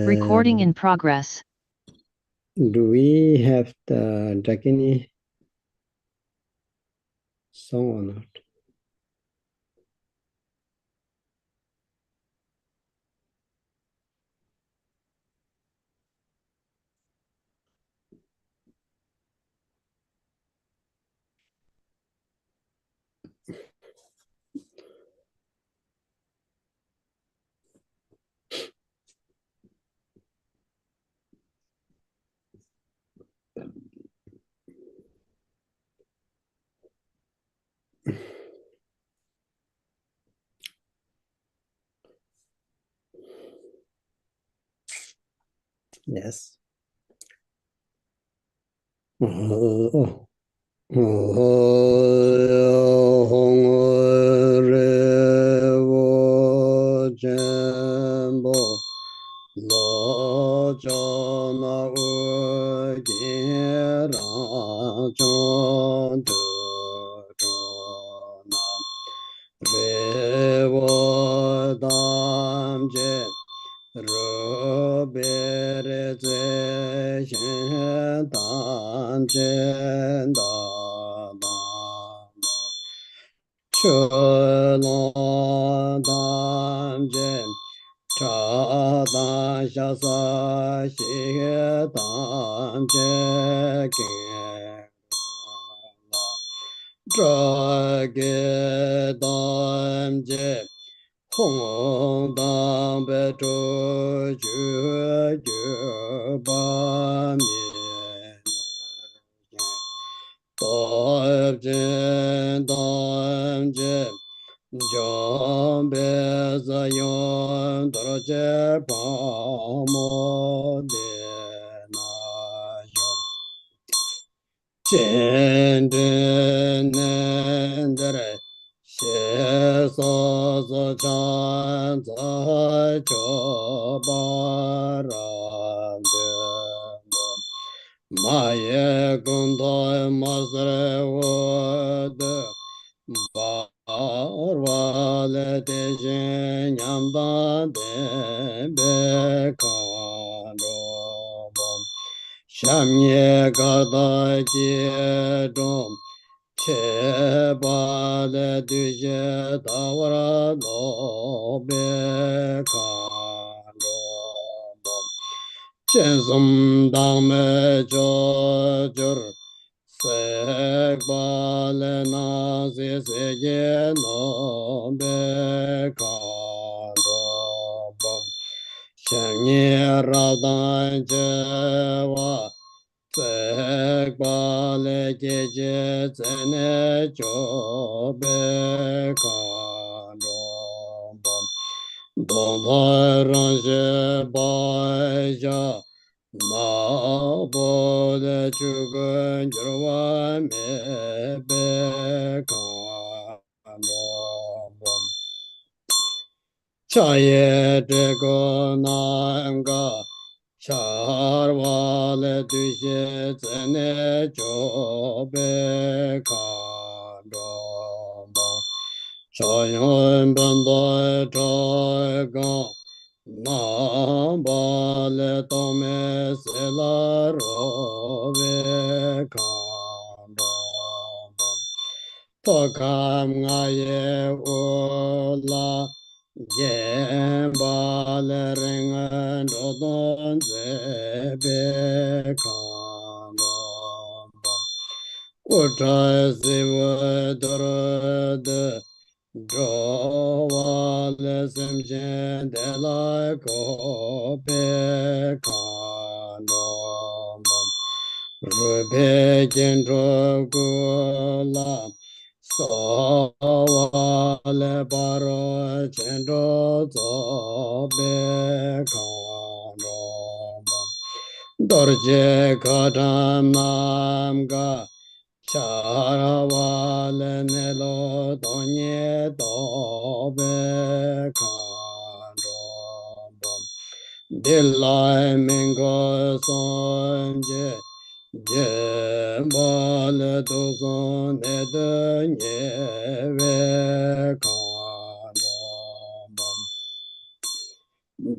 Recording in progress. Do we have the Dakini song or not? Yes.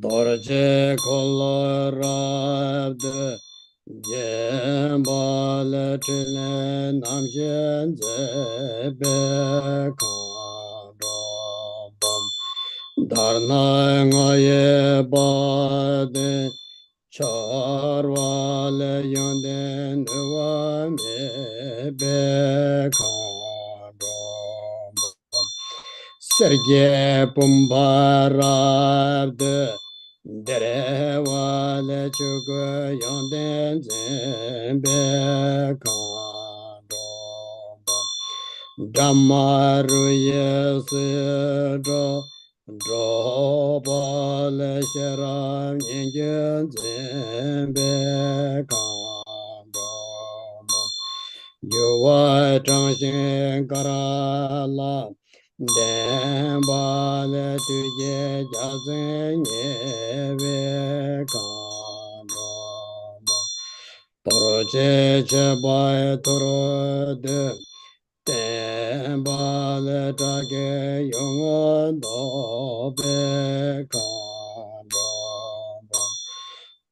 Dorje kolorabde jembale trine namjen zebe kadobam Dharna ngaye bade charwale yonden duwa mebe kadobam Serge Pumbarabde Derewale Chugu Yonden Zembe Kadoba Dhammaruye Sidro Drobale Sharam Yingen Zembe Kadoba Yuva Changshin Karala Dembale tuje jazen yeve kandoma Poroche chebae torode Dembale take yungo dobe kandoma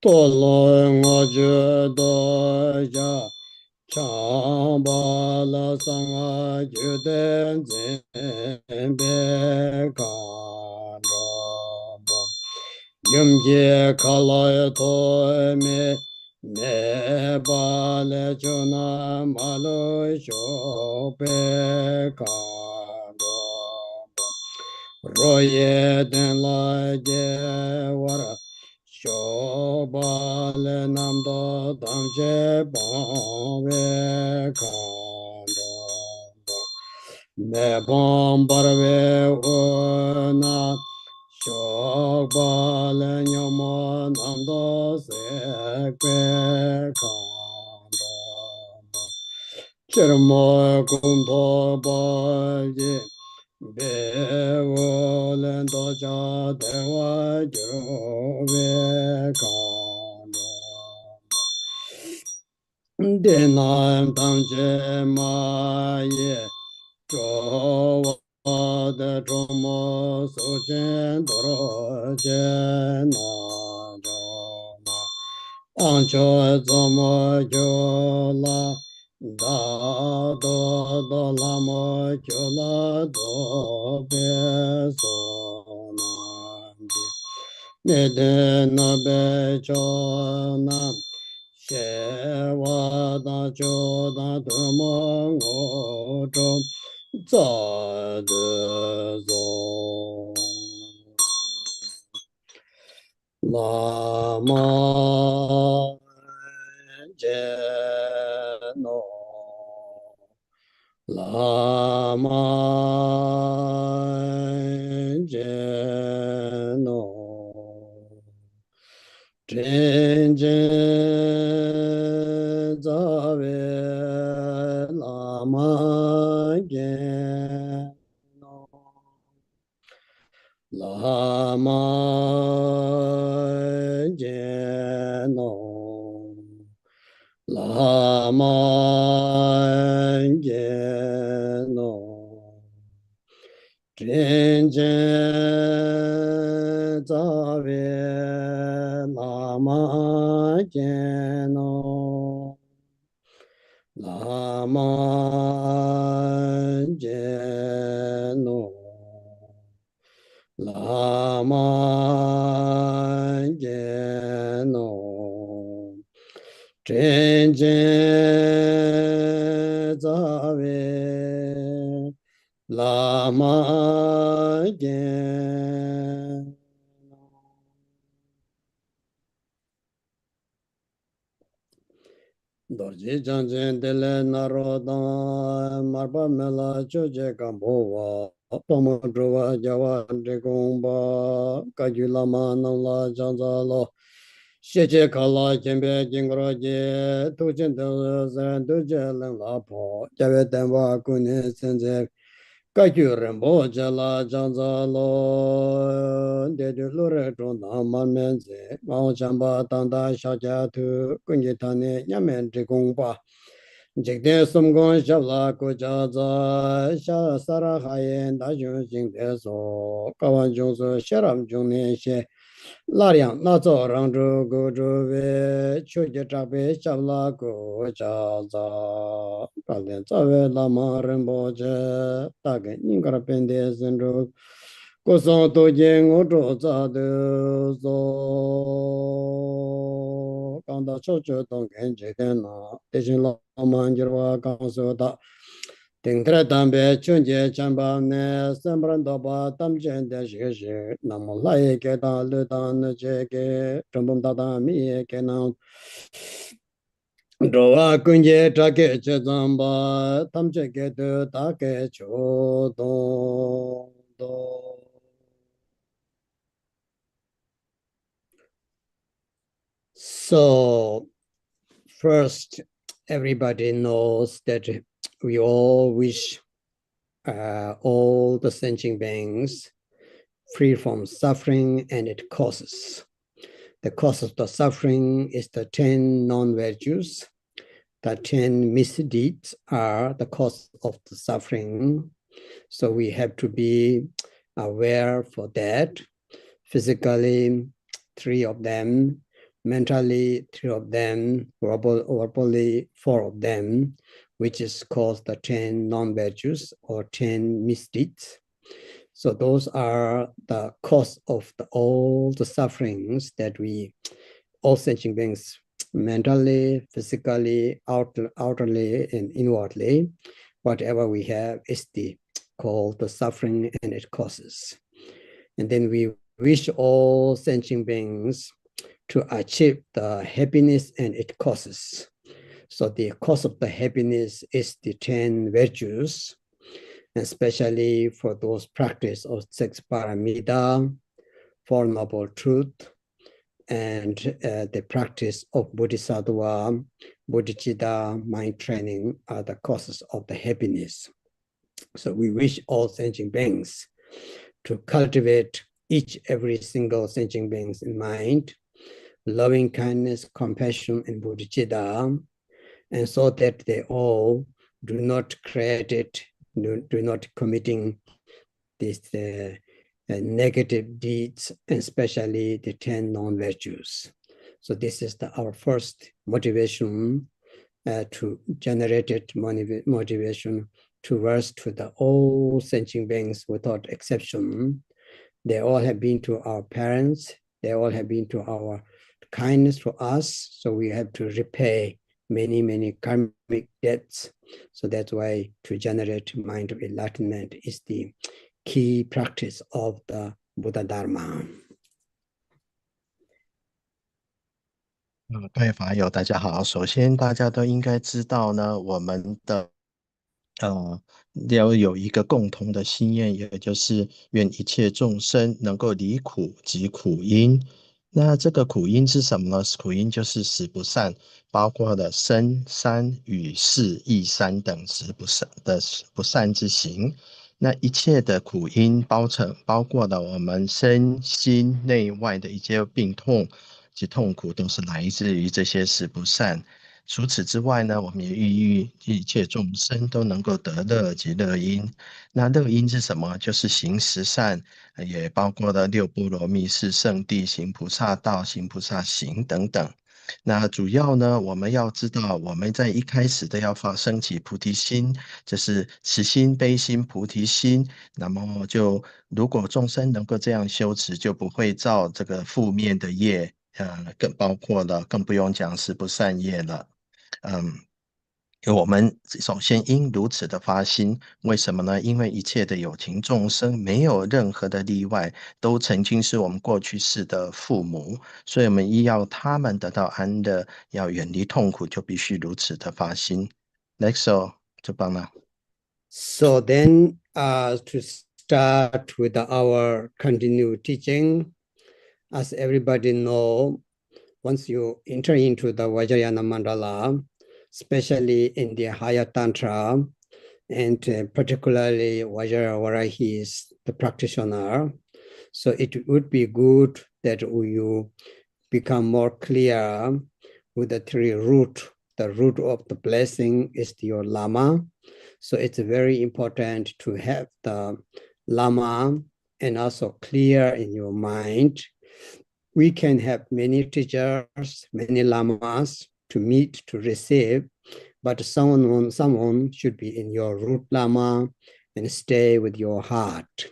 Tolo ngoju doja Chambala sanga juden zembe kandaba Yumje kalaya toime me bale chuna malo shope kandaba Roye den la je wara Shobale namdo damje bave kando Ne bombarve ona Shobale nyama namdo sekpe kando Chirmo kumto baje Bevolen doja dewa jove kano Denam tamche maye Jova de tromo sochen doroche na joma Ancho zomo jola Da do do lamo jola do beso nandi Nede na bechona Shewa da joda dumo ngoto Za de zo Lama Jeno Lama Jeno Jinjin Zave Lama Jeno Lama Jeno Lama Jeno Jinjin Zave Lama Jeno Lama Jeno Lama Jeno Jinjin Zave Lama Jeno Dorje janjen dele naroda marba mela choje kambowa Pama drova java dregomba Kajulama namla janzalo Sheche kala jembe jingroje Tuchen dele zan duje len lapo Jave tenwa kune senze Kajurembo jala janzalo Dedu lure trona manmenze Mao chamba tanda shaja tu Kunjitane nyamen dregomba Jigde sumgon shabla kujaza sha sara hayen da jun jing de so kawan jung so sharam jung ne she 拉亮那早让这个这位秋节这边下拉个家子，搞点这位拉玛人包着，大概你个边的人着，过上多见我着咋的做，刚到秋节当天这天呐，但是老满就话刚说的。顶头单白春节前把呢，三不人多把当前的是，那么来给他绿当的这个中本大大米给那，这话关键这个这张把，他们这个都大概就都。So first, everybody knows that we all wish all the sentient beings free from suffering and its causes. The cause of the suffering is the 10 non-virtues. The 10 misdeeds are the cause of the suffering. So we have to be aware for that. Physically, 3 of them. Mentally, 3 of them. Verbally, 4 of them, which is called the 10 non-virtues or 10 misdeeds. So those are the cause of all the sufferings that we, all sentient beings, mentally, physically, outwardly, and inwardly, whatever we have is called the suffering and its causes. And then we wish all sentient beings to achieve the happiness and its causes. So the cause of the happiness is the 10 virtues, especially for those practice of 6 paramita, Four Noble Truth, and the practice of bodhisattva, bodhicitta, mind training are the causes of the happiness. So we wish all sentient beings to cultivate every single sentient beings in mind, loving kindness, compassion, and bodhicitta, and so that they all do not create it, do not committing these negative deeds, especially the 10 non-virtues. So this is our first motivation to generate motivation towards to the all sentient beings without exception. They all have been to our parents. They all have been to our kindness to us. So we have to repay many karmic debts. So that's why to generate mind of enlightenment is the key practice of the Buddha Dharma. 各位法友，大家好。首先，大家都应该知道呢，我们的要有一个共同的心愿，也就是愿一切众生能够离苦及苦因。那这个苦因是什么呢？苦因就是十不善，包括了身、三、语、事、意三等十不善之行。那一切的苦因包括了我们身心内外的一些病痛及痛苦，都是来自于这些十不善。除此之外呢，我们也欲一切众生都能够得乐及乐因。那乐因是什么？就是行十善，也包括了六波罗蜜是圣地、行菩萨道、行菩萨行等等。那主要呢，我们要知道，我们在一开始都要升起菩提心，就是慈心、悲心、菩提心。那么如果众生能够这样修持，就不会造这个负面的业，更不用讲是不善业了。我们首先应如此的发心，为什么呢？因为一切的有情众生没有任何的例外，都曾经是我们过去世的父母，所以我们要他们得到安乐，要远离痛苦，就必须如此的发心。Next，就帮了。So then, to start with our continued teaching, as everybody know, once you enter into the Vajrayana Mandala, especially in the higher Tantra, and particularly Vajravarahi is the practitioner. So it would be good that you become more clear with the 3 root. The root of the blessing is your Lama. So it's very important to have the Lama and also clear in your mind. we can have many teachers, many lamas to meet, to receive, but someone should be in your root lama and stay with your heart.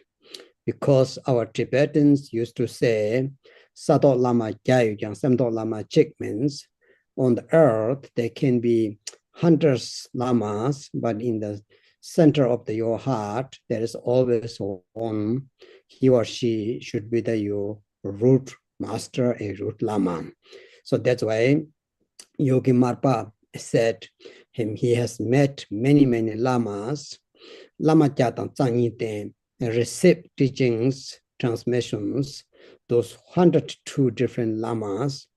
Because our Tibetans used to say, Sato Lama Jayujang, Samdo Lama Chik means on the earth there can be hundreds lamas, but in the center of your heart, there is always one. He or she should be your root master and root lama. So that's why Yogi Marpa said he has met many lamas. Lama Jatang Zhangyi Ten received teachings, transmissions, those 102 different lamas.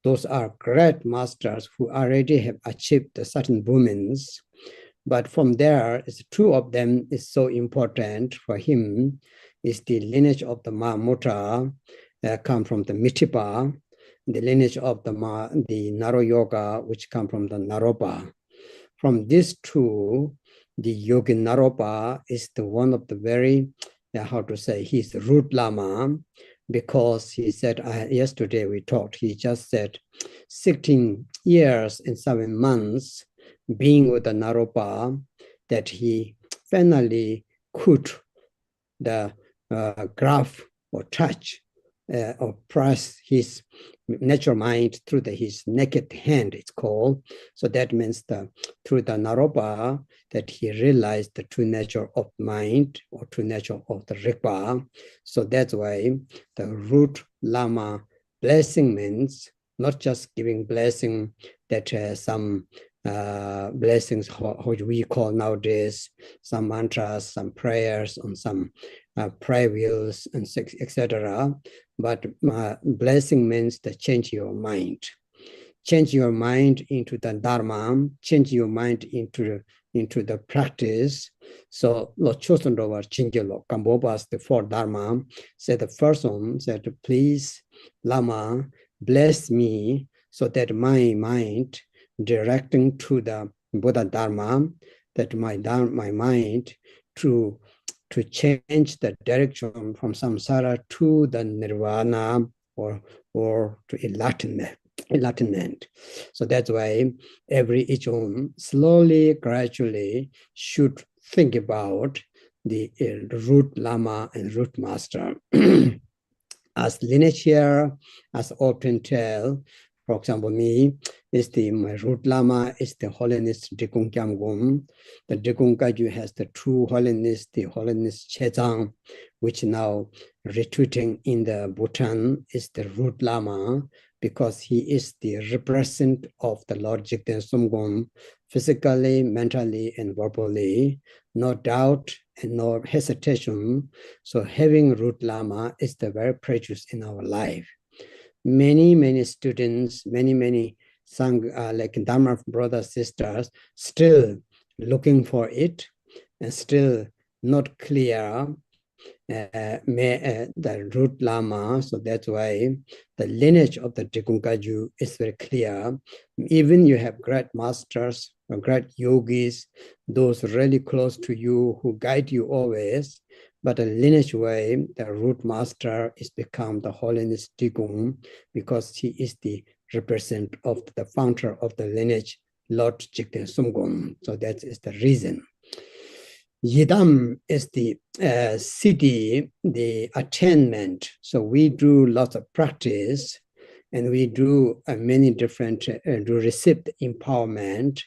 Those are great masters who already have achieved certain boomings. But from there, two of them is so important for him, is the lineage of the Mahamudra, come from the Mitipa, the lineage of the Naro Yoga, which come from the Naropa. From these two, the Yogi Naropa is the one of the very, he's the root lama, because he said, yesterday we talked, he just said 16 years and 7 months being with the Naropa, that he finally could the graph or touch or press his natural mind through his naked hand, it's called. So that means through the Naropa, that he realized the true nature of mind or true nature of the Rigpa. So that's why the root Lama blessing means not just giving blessing that some blessings, which we call nowadays some mantras, some prayers, on some prayer wheels, and etc. But blessing means to change your mind. Change your mind into the Dharma, change your mind into the practice. So Lord Chosen Rover Chingelo Kambobas, the four Dharma, said the first one said, please, Lama, bless me so that my mind directing to the Buddha Dharma, that my mind to change the direction from samsara to the nirvana or to enlightenment. So that's why each one slowly, gradually should think about the root lama and root master. As lineage here, as often tell, for example, me, my root lama is the holiness Drupon Kunsang. The Drupon Kaju has the true holiness, the holiness Chezang, which now retreating in the Bhutan is the root lama, because he is the representative of the Lord Jigten Sumgong, physically, mentally, and verbally, no doubt and no hesitation. So having root lama is the very precious in our life. Many students, many like Dharma brothers, sisters, still looking for it and still not clear the root lama. So that's why the lineage of the Drupon Kaju is very clear. Even you have great masters or great yogis, those really close to you who guide you always, but the lineage way, the root master is become the holiness Drupon, because he is the representative of the founder of the lineage, Lord Jigten Sumgong. So that is the reason. Yidam is the city, the attainment. So we do lots of practice, and we do many different, do receive the empowerment.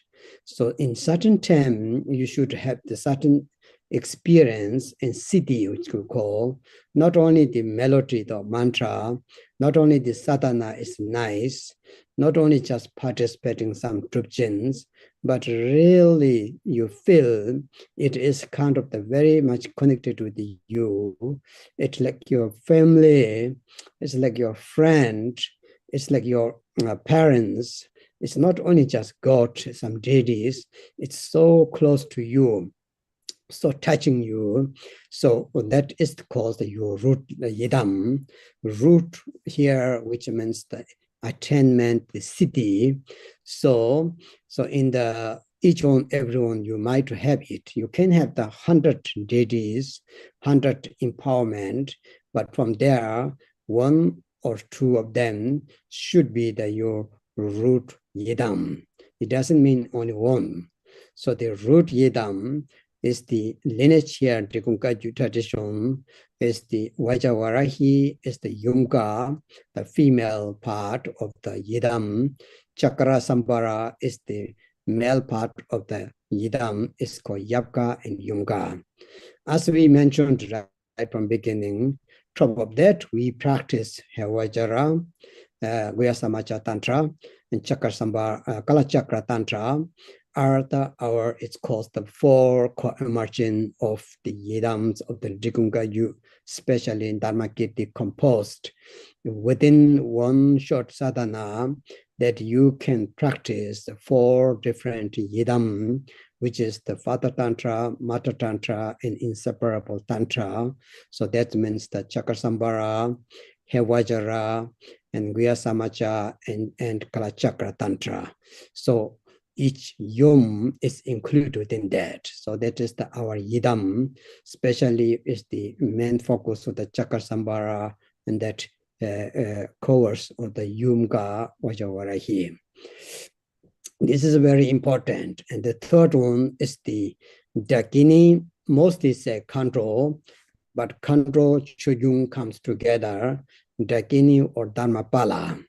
So in certain time, you should have the certain experience in city, which we call, not only the melody, the mantra, not only the sadhana is nice, not only just participating some drupjins, but really you feel it is kind of the very much connected with you. It's like your family, it's like your friend, it's like your parents. It's not only just God, some deities, it's so close to you, so touching you. So that is called your root, the yidam. Root here, which means the attainment, the city. So in the each one, everyone, you might have it. You can have the 100 deities, 100 empowerment, but from there, one or two of them should be your root yidam. It doesn't mean only one. So the root yidam is the lineage here, the Kunkaju tradition, is the Vajravarahi, is the Yunga, the female part of the yidam. Chakra Sambara is the male part of the yidam, is called Yapka and Yunga. As we mentioned right from beginning, top of that, we practice Vajra, Vyasamacha Tantra, and Chakra Sambara, Kala Chakra Tantra are it's called the four co-emerging of the yidams of the Jigunga, especially in Dharma Kirti composed. Within one short sadhana, that you can practice the four different yidam, which is the Father Tantra, Mother Tantra, and Inseparable Tantra. So that means the Chakra Sambara, Vajra, and Vyasamacha, and Kala Chakra Tantra. So each yum is included in that. So that is our yidam, especially is the main focus of the Chakra Sambara, and that covers of the Yumga Vajravarahi. This is very important. And the third one is the Dakini, mostly say control, but control Chujung comes together, Dakini or Dharmapala.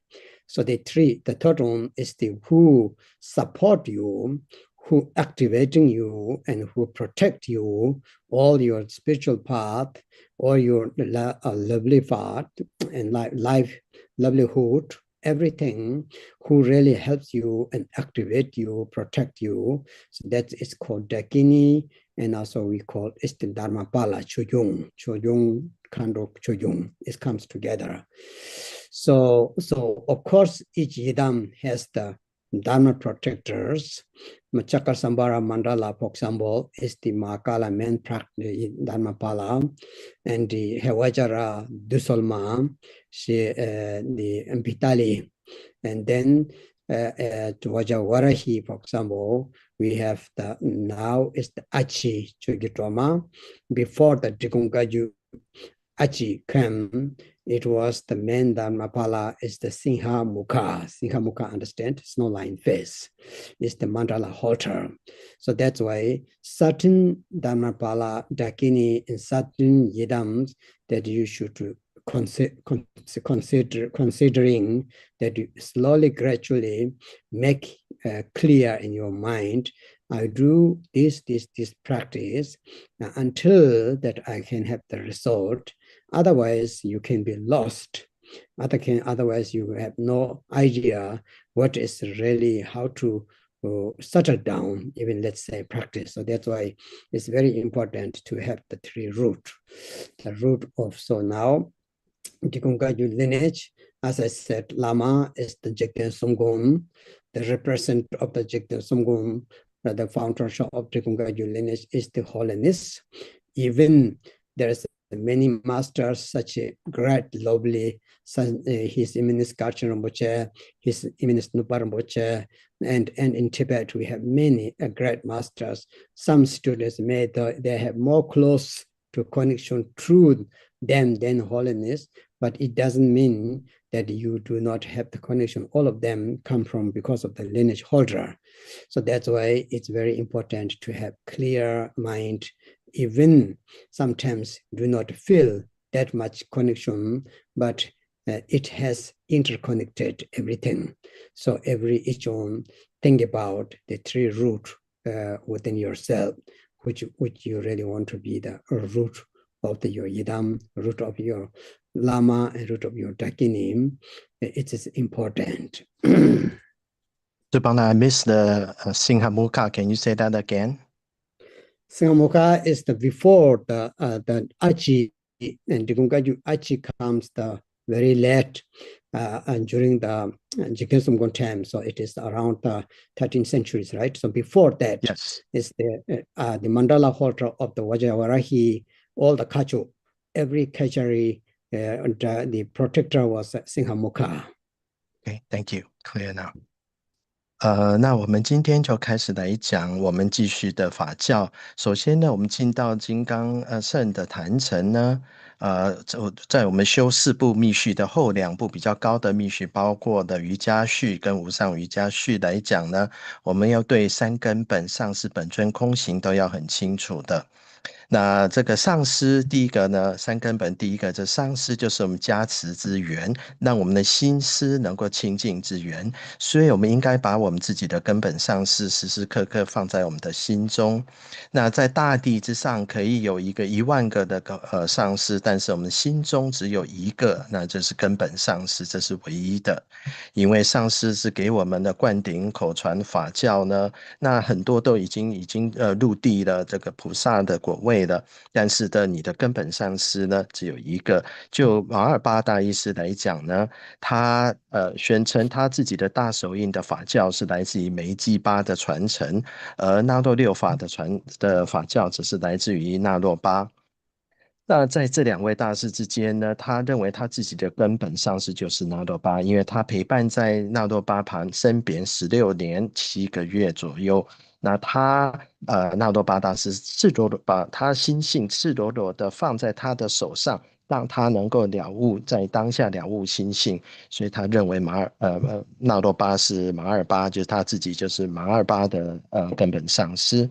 So the third one is the who support you, who activating you, and who protect you, all your spiritual path, all your lovely path, and life, livelihood, everything, who really helps you and activate you, protect you. So that is called Dakini, and also we call it the Dharmapala, Chujung, Kando Chujung. It comes together. So of course, each yidam has the Dharma protectors. Chakra Sambara Mandala, for example, is the Mahakala main practice Dharmapala, and the Vajra Dusolma, the Mpitali, and then to Vajravarahi, for example, we have now is the Achi Chugitoma. Before the Jigungaju Achi came, it was the main Dharmapala is the Singha Mukha. Singha Mukha, understand? Snow line face. It's the mandala halter. So that's why certain Dharmapala, Dakini, and certain yidams that you should considering that you slowly, gradually make clear in your mind. I do this practice until that I can have the result. Otherwise, you can be lost. Otherwise, you have no idea what is really how to settle down, even let's say practice. So that's why it's very important to have the three root. The root of, so now, Jigungaju lineage, as I said, Lama is the Jigten Sumgum, the representative of the Jigten Sumgum, the founder of Jigungaju lineage is the holiness. Even there is many masters, such a great, lovely, His Eminence Karchen Rinpoche, His Eminence Nupa Rinpoche, and in Tibet we have many great masters. Some students they have more close to connection through them than holiness, but it doesn't mean that you do not have the connection. All of them come from because of the lineage holder. So that's why it's very important to have clear mind. Even sometimes do not feel that much connection, but it has interconnected everything. So each one think about the three root within yourself, which you really want to be the root of your yidam, root of your lama, and root of your dakinim. It is important. Subhana, I missed the Singhamukha. Can you say that again? Singhamukha is the before the Achi, and Jigungaju Achi comes the very late and during the Jigten Sumgön time. So it is around the 13th centuries, right? So before that, yes, is the mandala halter of the Vajravarahi, all the kachu, every kachari, the protector was Singhamukha. Okay, thank you. Clear now. 那我们今天就开始来讲我们继续的法教。首先呢，我们进到金刚圣的坛城呢，在我们修4部密序的后2部比较高的密序，包括的瑜伽序跟无上瑜伽序来讲呢，我们要对3根本、上师、本尊、空行都要很清楚的。那这个上师第一个呢，3根本第一个，这上师就是我们加持之源，让我们的心思能够清净之源，所以我们应该把我们自己的根本上师时时刻刻放在我们的心中。那在大地之上可以有一个10000个的上师，但是我们心中只有1个，那就是根本上师，这是唯一的。因为上师是给我们的灌顶口传法教呢，那很多都已经入地了这个菩萨的果位了，但是你的根本上师呢只有1个。就马尔巴大医师来讲呢，他宣称他自己的大手印的法教是来自于梅基巴的传承，而纳洛六法的法教只是来自于纳洛巴。那在这2位大师之间呢，他认为他自己的根本上师就是纳洛巴，因为他陪伴在纳洛巴旁身边16年7个月左右。那他纳洛巴大师赤裸裸把他心性赤裸裸的放在他的手上，让他能够了悟，在当下了悟心性，所以他认为纳洛巴是马尔巴，就是他自己就是马尔巴的根本上师。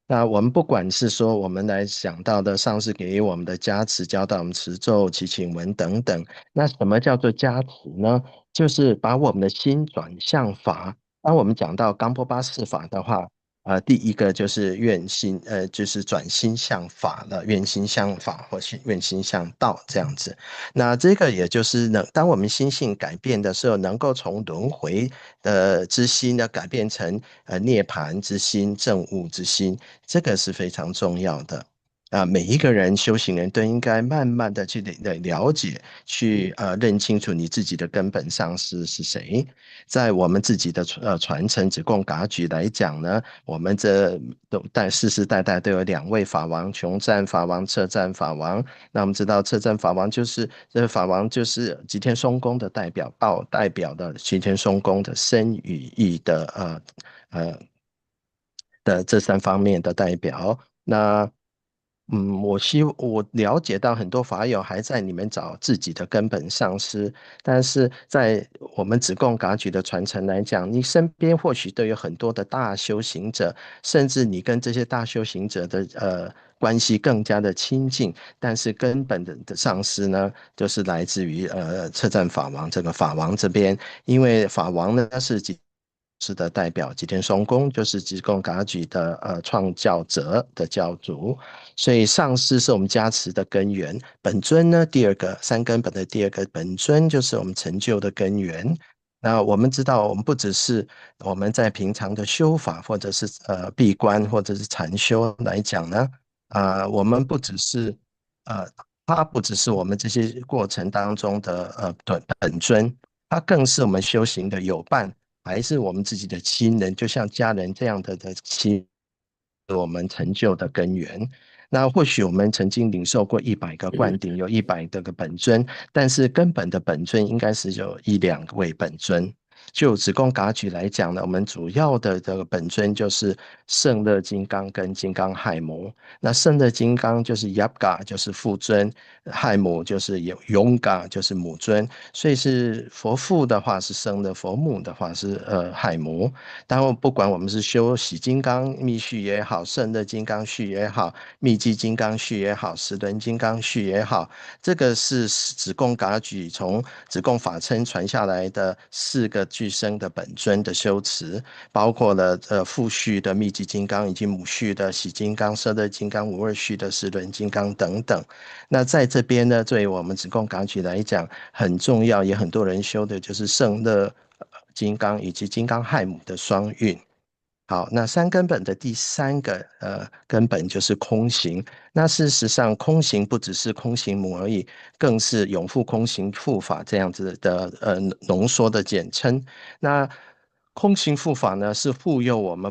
那我们不管是说我们来想到的上师给予我们的加持，教导我们持咒、祈请文等等，那什么叫做加持呢？就是把我们的心转向法。当我们讲到冈波巴释法的话，第一个就是愿心，就是转心向法了，愿心向法或愿心向道这样子。那这个也就是当我们心性改变的时候，能够从轮回的之心呢改变成涅槃之心、正悟之心，这个是非常重要的。每一个人修行人都应该慢慢的去了解，去认清楚你自己的根本上师是谁。在我们自己的传承子贡噶举来讲呢，我们这都世世代代都有2位法王，穷赞法王、彻赞法王。那我们知道彻赞法王就是法王就是吉田松公的代表，代表的吉田松公的身与意的这3方面的代表。那我了解到很多法友还在你们找自己的根本上师，但是在我们子贡噶举的传承来讲，你身边或许都有很多的大修行者，甚至你跟这些大修行者的关系更加的亲近，但是根本的上师呢，就是来自于彻赞法王这个法王这边，因为法王呢是的代表吉田松公，就是吉贡噶举的创教者的教主，所以上师是我们加持的根源，本尊呢第2个3根本的第2个本尊就是我们成就的根源。那我们知道，我们不只是我们在平常的修法，或者是闭关，或者是禅修来讲呢，我们不只是呃，它不只是我们这些过程当中的本尊，它更是我们修行的友伴。还是我们自己的亲人，就像家人这样的亲，我们成就的根源。那或许我们曾经领受过100个灌顶，有100个本尊，但是根本的本尊应该是有1-2位本尊。就子贡噶举来讲呢，我们主要的这个本尊就是圣乐金刚跟金刚亥母。那圣乐金刚就是 Yapga， 就是父尊；亥母就是 Yonga， 就是母尊。所以是佛父的话是生的，佛母的话是亥母。当然，不管我们是修喜金刚密续也好，圣乐金刚续也好，密集金刚续也好，十轮金刚续也好，这个是子贡噶举从子贡法称传下来的4个具生的本尊的修持，包括了父续的密集金刚以及母续的喜金刚、摄乐金刚、无二续的十轮金刚等等。那在这边呢，对于我们子贡噶举来讲，很重要，也很多人修的就是圣乐金刚以及金刚亥母的双运。好，那3根本的第3个根本就是空行。那事实上，空行不只是空行母而已，更是永复空行护法这样子的浓缩的简称。那空行护法呢，是护佑我们，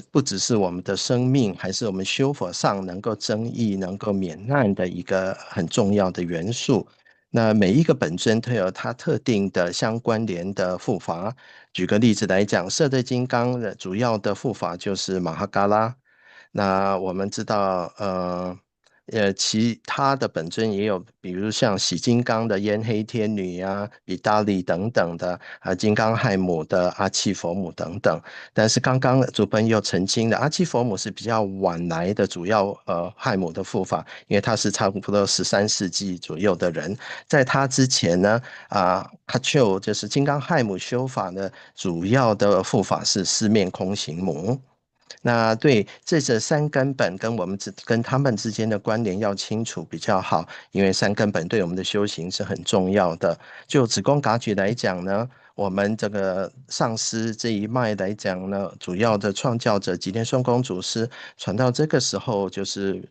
不只是我们的生命，还是我们修佛上能够增益、能够免难的一个很重要的元素。那每一个本尊都有它特定的相关联的护法。举个例子来讲，摄乐金刚的主要的护法就是马哈嘎拉。那我们知道，其他的本尊也有，比如像洗金刚的烟黑天女啊、比达利等等的金刚亥母的阿契佛母等等。但是刚刚主本又澄清了，阿契佛母是比较晚来的主要亥母的护法，因为他是差不多13世纪左右的人。在他之前呢，卡丘就是金刚亥母修法呢，主要的护法是四面空行母。那对这三根本跟他们之间的关联要清楚比较好，因为三根本对我们的修行是很重要的。就子宫嘎举来讲呢，我们这个上师这一脉来讲呢，主要的创教者吉田松公祖师传到这个时候就是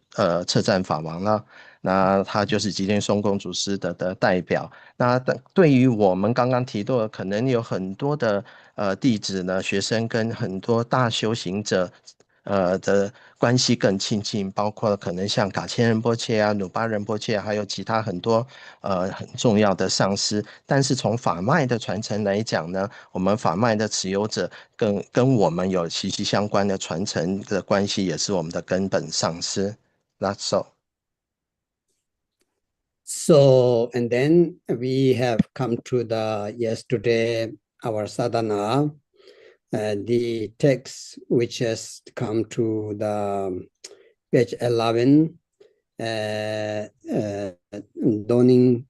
彻赞法王了。那他就是吉田松公祖师的代表。那对于我们刚刚提到的，可能有很多的弟子呢、学生跟很多大修行者的关系更亲近，包括可能像嘎谦仁波切啊、努巴仁波切，还有其他很多很重要的上师。但是从法脉的传承来讲呢，我们法脉的持有者跟我们有息息相关的传承的关系，也是我们的根本上师。That's all. So, and then we have come to the yesterday, our sadhana, the text which has come to the page 11, donning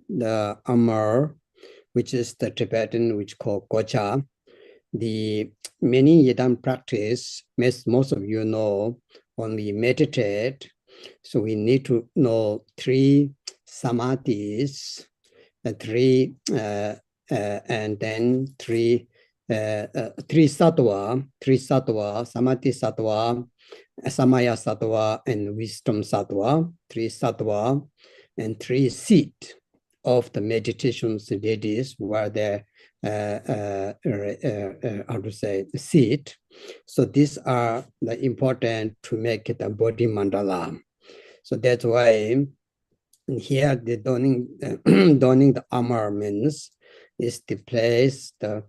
the armor, which is the Tibetan, which called gocha. The many yidam practice, most of you know, when we meditate, so we need to know 3 samadhis, and then three sattva, samadhi sattva, samaya sattva, and wisdom sattva, 3 sattva, and 3 seat of the meditations deities where they how to say seat. So these are the important to make it a body mandala. So that's why here the donning the armor means is the place, the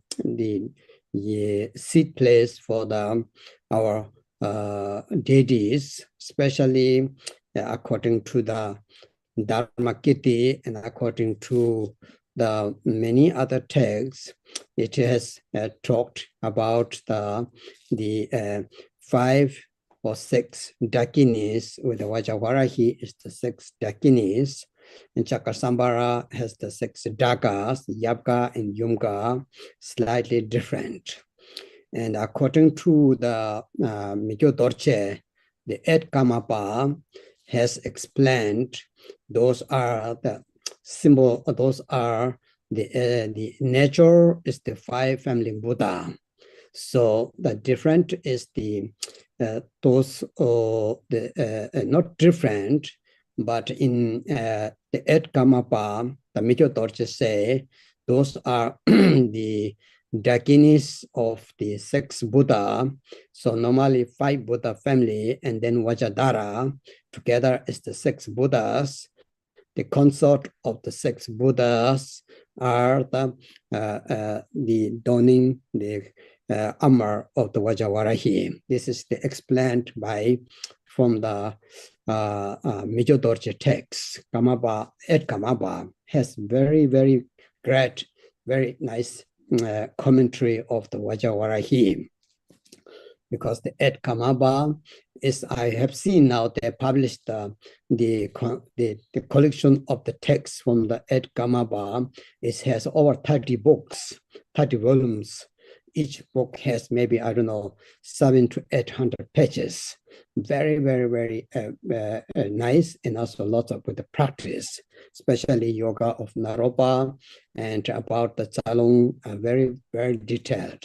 seat place for our deities, especially according to the Dharma Kiti and according to the many other texts. It has talked about the 5 or 6 Dakinis, with the Vajravarahi is the 6 Dakinis, and Chakra has the 6 Dakas, Yabka and Yumka, slightly different. And according to the Mikyo Dorje, the Ed Kamapa has explained those are the symbol, those are the nature is the 5 family Buddha. So the different is the those not different, but in the Ed Kamapa, the Mikyo Dorje say those are the Dakinis of the 6 Buddha. So normally 5 Buddha family, and then Vajradhara together is the 6 Buddhas. The consort of the 6 Buddhas are the donning the armor of the Vajravarahi. This is explained from the Mikyo Dorje text. Kamapa, Ed Kamapa has very, very great, very nice commentary of the Vajravarahi, because the Ed Kamapa is, I have seen now they published the collection of the texts from the Ed Kamapa. It has over 30 books, 30 volumes. Each book has maybe, I don't know, 700 to 800 pages. Very, very, very nice, and also lots of with the practice, especially yoga of Naropa and about the Chalung, very, very detailed.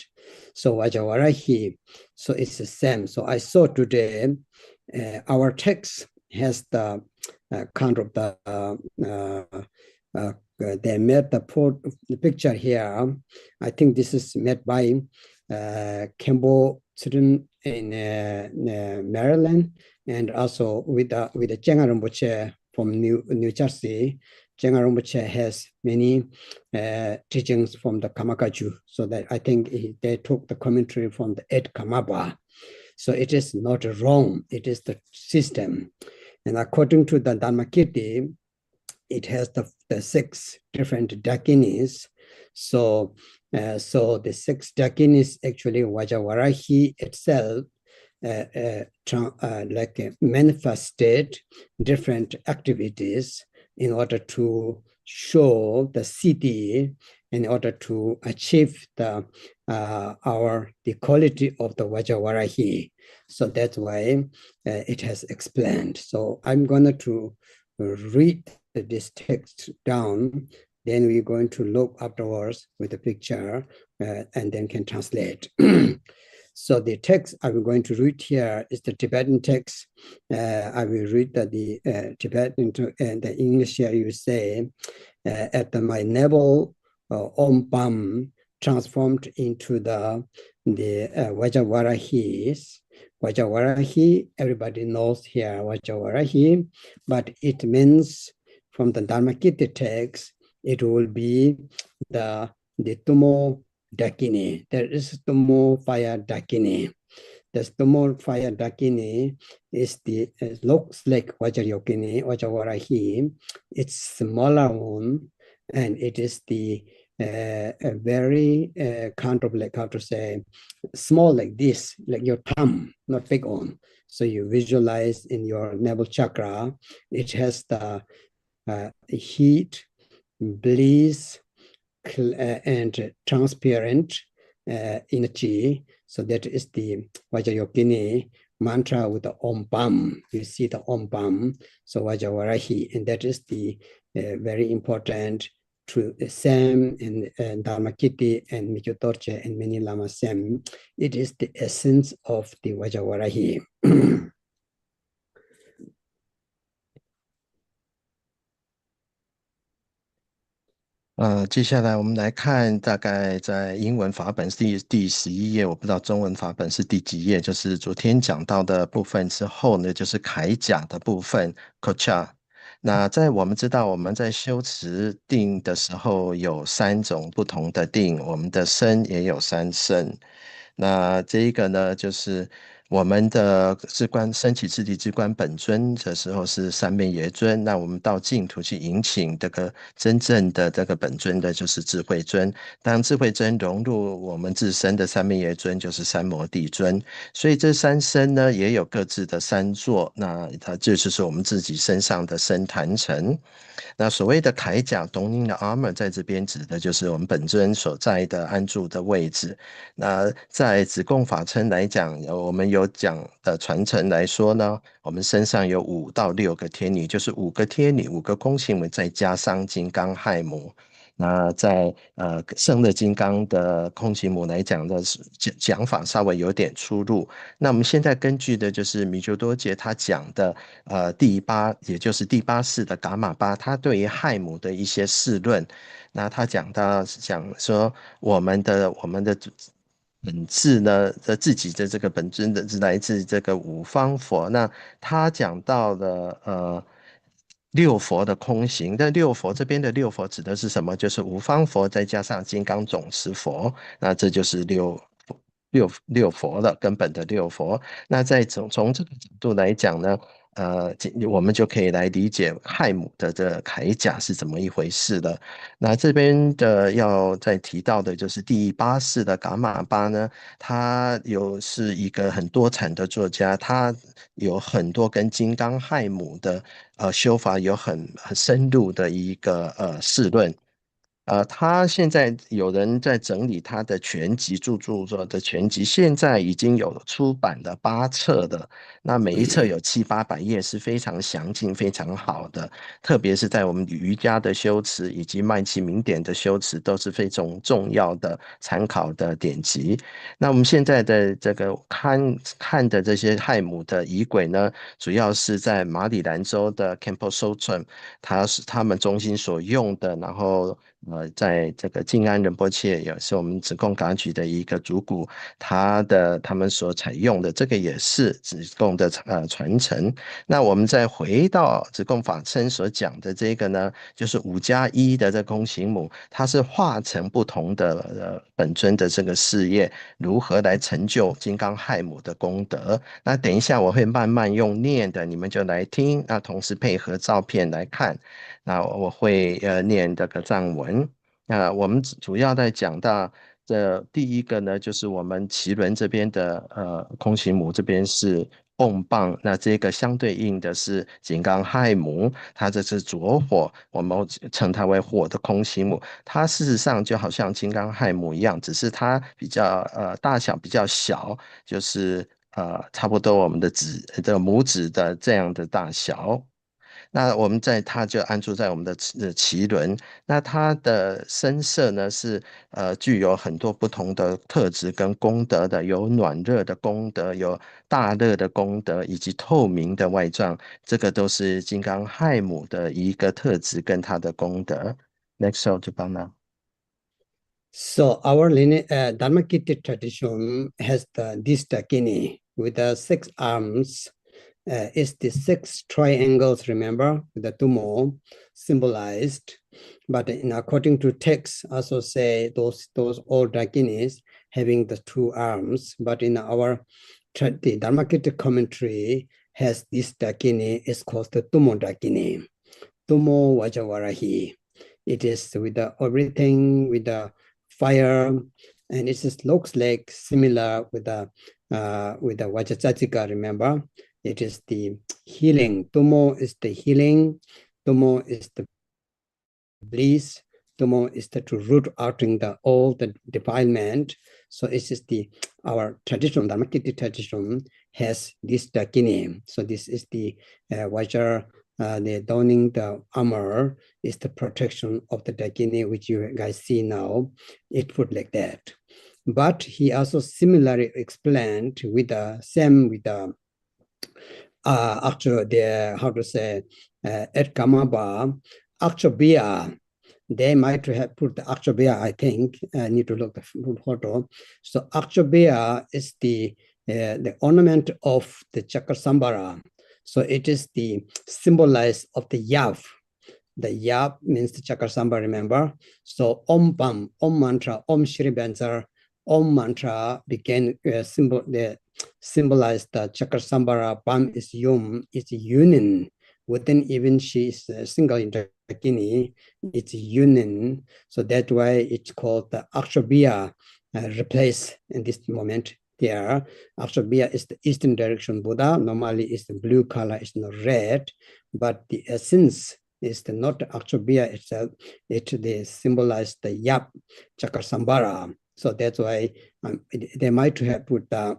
So Vajravarahi, so it's the same. So I saw today our text has the kind of the they made the picture here. I think this is made by Kembo student in Maryland, and also with the Chenga Rinpoche from New Jersey. Chenga Rinpoche has many teachings from the Kamakaju, so that I think they took the commentary from the Ed Kamapa. So it is not wrong, it is the system. And according to the Dharmakirti, it has the 6 different Dakinis. So the 6 Dakinis, actually Vajravarahi itself manifested different activities in order to show the city, in order to achieve the quality of the Vajravarahi. So that's why it has explained. So I'm going to read this text down, then we're going to look afterwards with the picture and then can translate. So the text I'm going to read here is the Tibetan text. I will read the Tibetan and the English here. You say, at my navel, Om Bam transformed into the Vajravarahis. Vajravarahi, everybody knows here Vajravarahi, but it means from the Dharmakirti text, it will be the Tumo Dakini. There is Tumo fire Dakini. The Tumo fire Dakini is looks like Vajrayogini, Vajravarahi. It's smaller one, and it is the very kind of like, how to say, small like this, like your thumb, not big one. So you visualize in your navel chakra, it has the heat, bliss, and transparent energy. So that is the Vajrayogini mantra with the Om Bam. You see the Om Bam, so Vajravarahi, and that is the very important to Sam and Dharmakirti and Mikyo Dorje and many Lama Sam. It is the essence of the Vajravarahi. 接下来我们来看，大概在英文法本是第11页，我不知道中文法本是第几页。就是昨天讲到的部分之后呢，就是铠甲的部分 （kocha）。那我们知道我们在修持定的时候有3种不同的定，我们的身也有3身。那这一个呢，就是我们的升起自力之观本尊的时候是三面耶尊，那我们到净土去迎请这个真正的这个本尊的就是智慧尊。当智慧尊融入我们自身的三面耶尊，就是三摩地尊。所以这3身呢，也有各自的3座，那它这就是我们自己身上的身坛城。那所谓的铠甲 Donin 的 armor 在这边指的就是我们本尊所在的安住的位置。那在子贡法称来讲，我们有讲的传承来说呢，我们身上有5到6个天女，就是5个天女，5个空行母，再加上金刚亥母。那在圣乐金刚的空行母来讲的讲法稍微有点出入。那我们现在根据的就是米鸠多杰他讲的也就是第8世的噶玛巴，他对于亥母的一些释论。那他讲说我们的本质呢，自己的这个本尊的是来自这个五方佛。那他讲到了6佛的空行，但6佛这边的6佛指的是什么？就是五方佛再加上金刚总持佛，那这就是六佛了，根本的6佛。那从这个角度来讲呢，我们就可以来理解亥母的这个铠甲是怎么一回事了。那这边的要再提到的就是第8世的噶玛巴呢，他是一个很多产的作家，他有很多跟金刚亥母的修法有很深入的一个释论。他现在有人在整理他的全集著作的全集，现在已经有出版的8册的，那每一册有700-800页，是非常详尽、非常好的。特别是在我们瑜伽的修持以及麦气明典的修持，都是非常重要的参考的典籍。那我们现在的这个看的这些亥母的仪轨呢，主要是在马里兰州的 Campo Sotram，他们中心所用的，然后在这个静安仁波切也是我们子贡噶举的一个主骨，他们所采用的这个也是子贡的传承。那我们再回到子贡法身所讲的这个呢，就是5+1的这空行母，它是化成不同的本尊的这个事业，如何来成就金刚亥母的功德。那等一下我会慢慢用念的，你们就来听，那同时配合照片来看。那我会念这个藏文。那我们主要在讲到这第一个呢，就是我们脐轮这边的空行母这边是瓮棒，那这个相对应的是金刚亥母，它这是着火，我们称它为火的空行母。它事实上就好像金刚亥母一样，只是它比较大小比较小，就是差不多我们的拇指的这样的大小。那我们它就安住在我们的脐轮，那它的身色呢是具有很多不同的特质跟功德的，有暖热的功德，有大热的功德，以及透明的外状，这个都是金刚亥母的一个特质跟它的功德。Next show 就帮忙。So our lineage, Dharmakirti tradition has this Dakini with the 6 arms. Is the 6 triangles, remember, with the tumo symbolized. But according to text, also say those all Dakinis having the 2 arms. But in our the Dharmakirti commentary has this Dakini, is called the tumo Dakini, tumo Vajravarahi. It is with everything with the fire, and it just looks like similar with the Vajrasatika, remember? It is the healing. Tumo is the healing. Tumo is the bliss. Tumo is to root out in all the defilement. So it is our traditional Dharmakirti tradition has this Dakini. So this is the Vajra, the donning the armor is the protection of the Dakini, which you guys see now. It put like that. But he also similarly explained with the same with the actually the how to say at Kamaba Akshobia, they might have put the Akshobia, I think. I need to look the photo. So Akshobia is the ornament of the chakra sambara. So it is the symbolize of the yav. The yav means the chakra sambara, remember? So Om Bam, Om mantra, Om Shri Banzar, Om mantra became symbolize the chakra sambara. Bam is yum, it's union. Within even she is a single in Dakini, it's union. So that's why it's called the Akshabhya, replace in this moment there. Akshabhya is the eastern direction Buddha. Normally it's the blue color, it's not red, but the essence is the not Akshabhya itself. They symbolize the Yap chakra sambara. So that's why they might have put the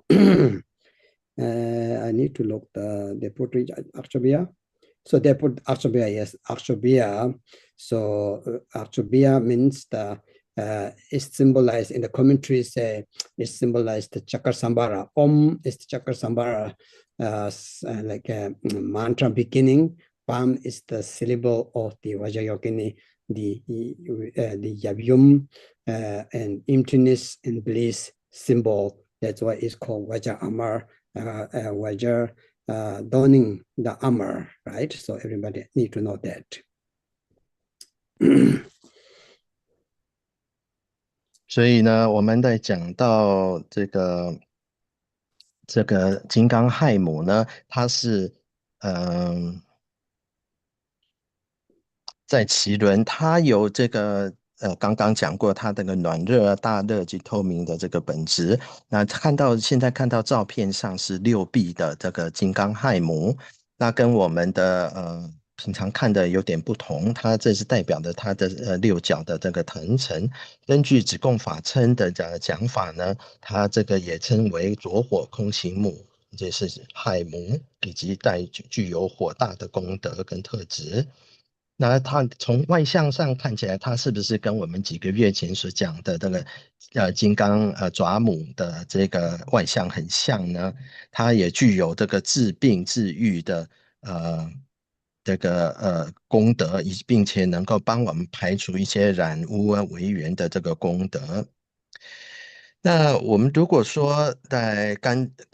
I need to look they put Akshabhya. So they put Akshabhya, yes, Akshabhya. So Akshabhya means the is symbolized in the commentaries. Is symbolized the chakra sambara. Om is the chakra sambara, like a mantra beginning. Pam is the syllable of the Vajrayogini, the yavyum and emptiness and bliss symbol. That's why it's called Vajra Amar, Vajra donning the armor, right? So everybody need to know that. 所以呢，我们在讲到这个金刚亥母呢，它是在脐轮，它有这个刚刚讲过它这个暖热、大热及透明的这个本质。那现在看到照片上是6臂的这个金刚亥母，那跟我们的平常看的有点不同，它这是代表的它的6角的这个腾层。根据子贡法称的讲法呢，它这个也称为着火空行母，这是亥母，以及具有火大的功德跟特质。那它从外向上看起来，它是不是跟我们几个月前所讲的这个金刚爪母的这个外向很像呢？它也具有这个治病治愈的这个功德，并且能够帮我们排除一些染污啊违缘的这个功德。那我们如果说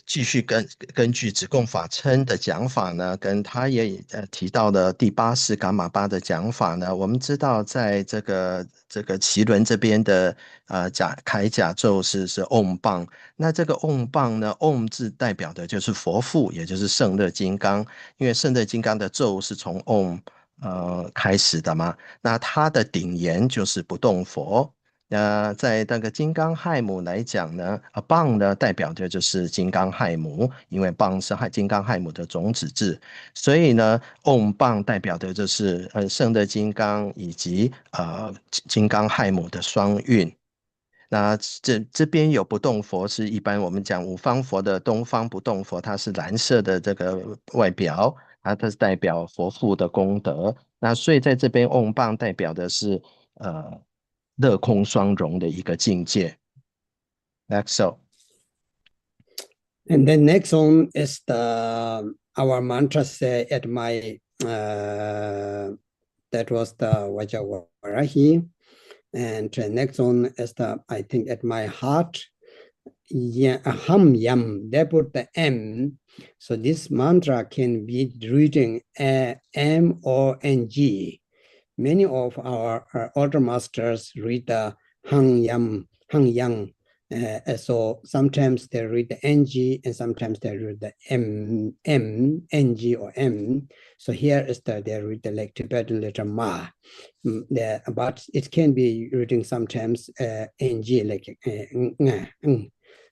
继续根据子贡法称的讲法呢，跟他也提到的第八世伽玛巴的讲法呢，我们知道在这个脐轮这边的铠甲咒是唵棒，那这个唵棒呢，唵字代表的就是佛父，也就是胜乐金刚，因为胜乐金刚的咒是从唵开始的嘛，那它的顶言就是不动佛。在那个金刚亥母来讲呢，棒呢代表的就是金刚亥母，因为棒是金刚亥母的种子字，所以呢，瓮棒代表的就是圣的金刚以及金刚亥母的双运。那这边有不动佛，是一般我们讲五方佛的东方不动佛，它是蓝色的这个外表，它是代表佛父的功德。那所以在这边瓮棒代表的是乐空双融的一个境界。Next so. And then next one is our mantra say at my that was the Vajravarahi, and next one is I think at my heart, ham yam. They put the M, so this mantra can be reading M or NG. Many of our older masters read the hang yang. So sometimes they read the NG and sometimes they read the NG or M. So here is they read the like Tibetan letter Ma. But it can be reading sometimes NG like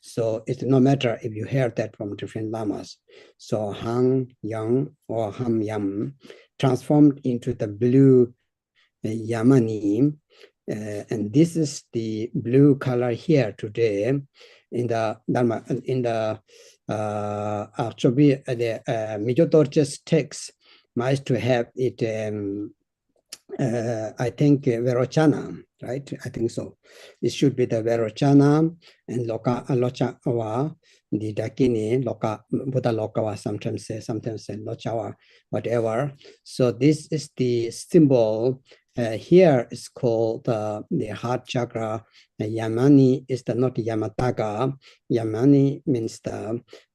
So it's no matter if you hear that from different lamas. So hang yang or ham yam transformed into the blue Yamani, and this is the blue color here today in the Dharma, in the actually the Mijotorches text nice to have it I think Verochana, right? I think so. It should be the Verochana and Lochawa, the Dakini, Buddha Lokawa sometimes say Lochawa, whatever. So this is the symbol. Here is called the heart chakra. Yamani is not Yamataka. Yamani means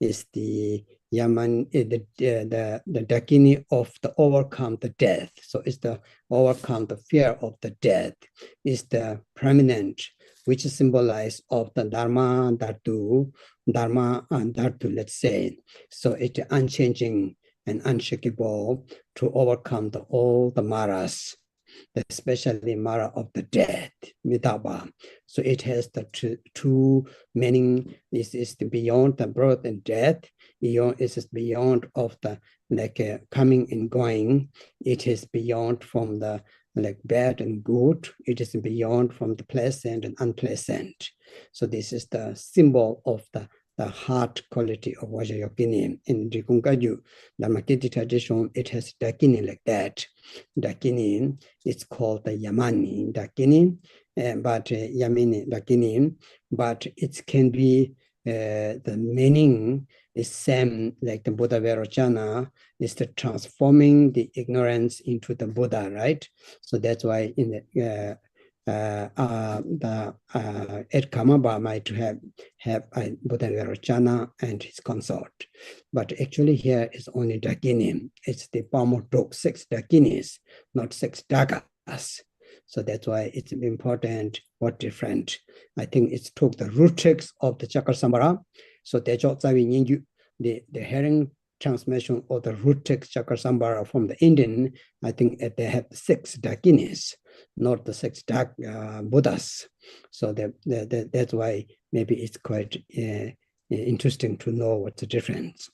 is the Yaman, the Dakini of the overcome the death. So it's the overcome the fear of the death. Is the permanent, which is symbolized of the Dharma and Dhatu, let's say. So it's unchanging and unshakable to overcome all the maras, especially Mara of the death, Mitaba. So it has the two meaning. This is beyond the birth and death. It is beyond of the coming and going. It is beyond from the bad and good. It is beyond from the pleasant and unpleasant. So this is the symbol of the heart quality of Vajrayogini. In Drupon Dharmakirti tradition, it has Dakini like that. Dakini, it's called the Yamani Dakini, but Yamini Dakini, but it can be the meaning is same like the Buddha Vairocana, is the transforming the ignorance into the Buddha, right? So that's why in the Ed Kamaba might have Buddha Vairocana and his consort. But actually here is only Dakini. It's the Pamodok, 6 Dakinis, not 6 Dagas. So that's why it's important or different. I think it took the root text of the Chakra Sambara. So the hearing transmission of the root text Chakra Sambara from the Indian, I think they have 6 Dakinis, not the 6 Buddhas. So that's why maybe it's quite interesting to know what's the difference.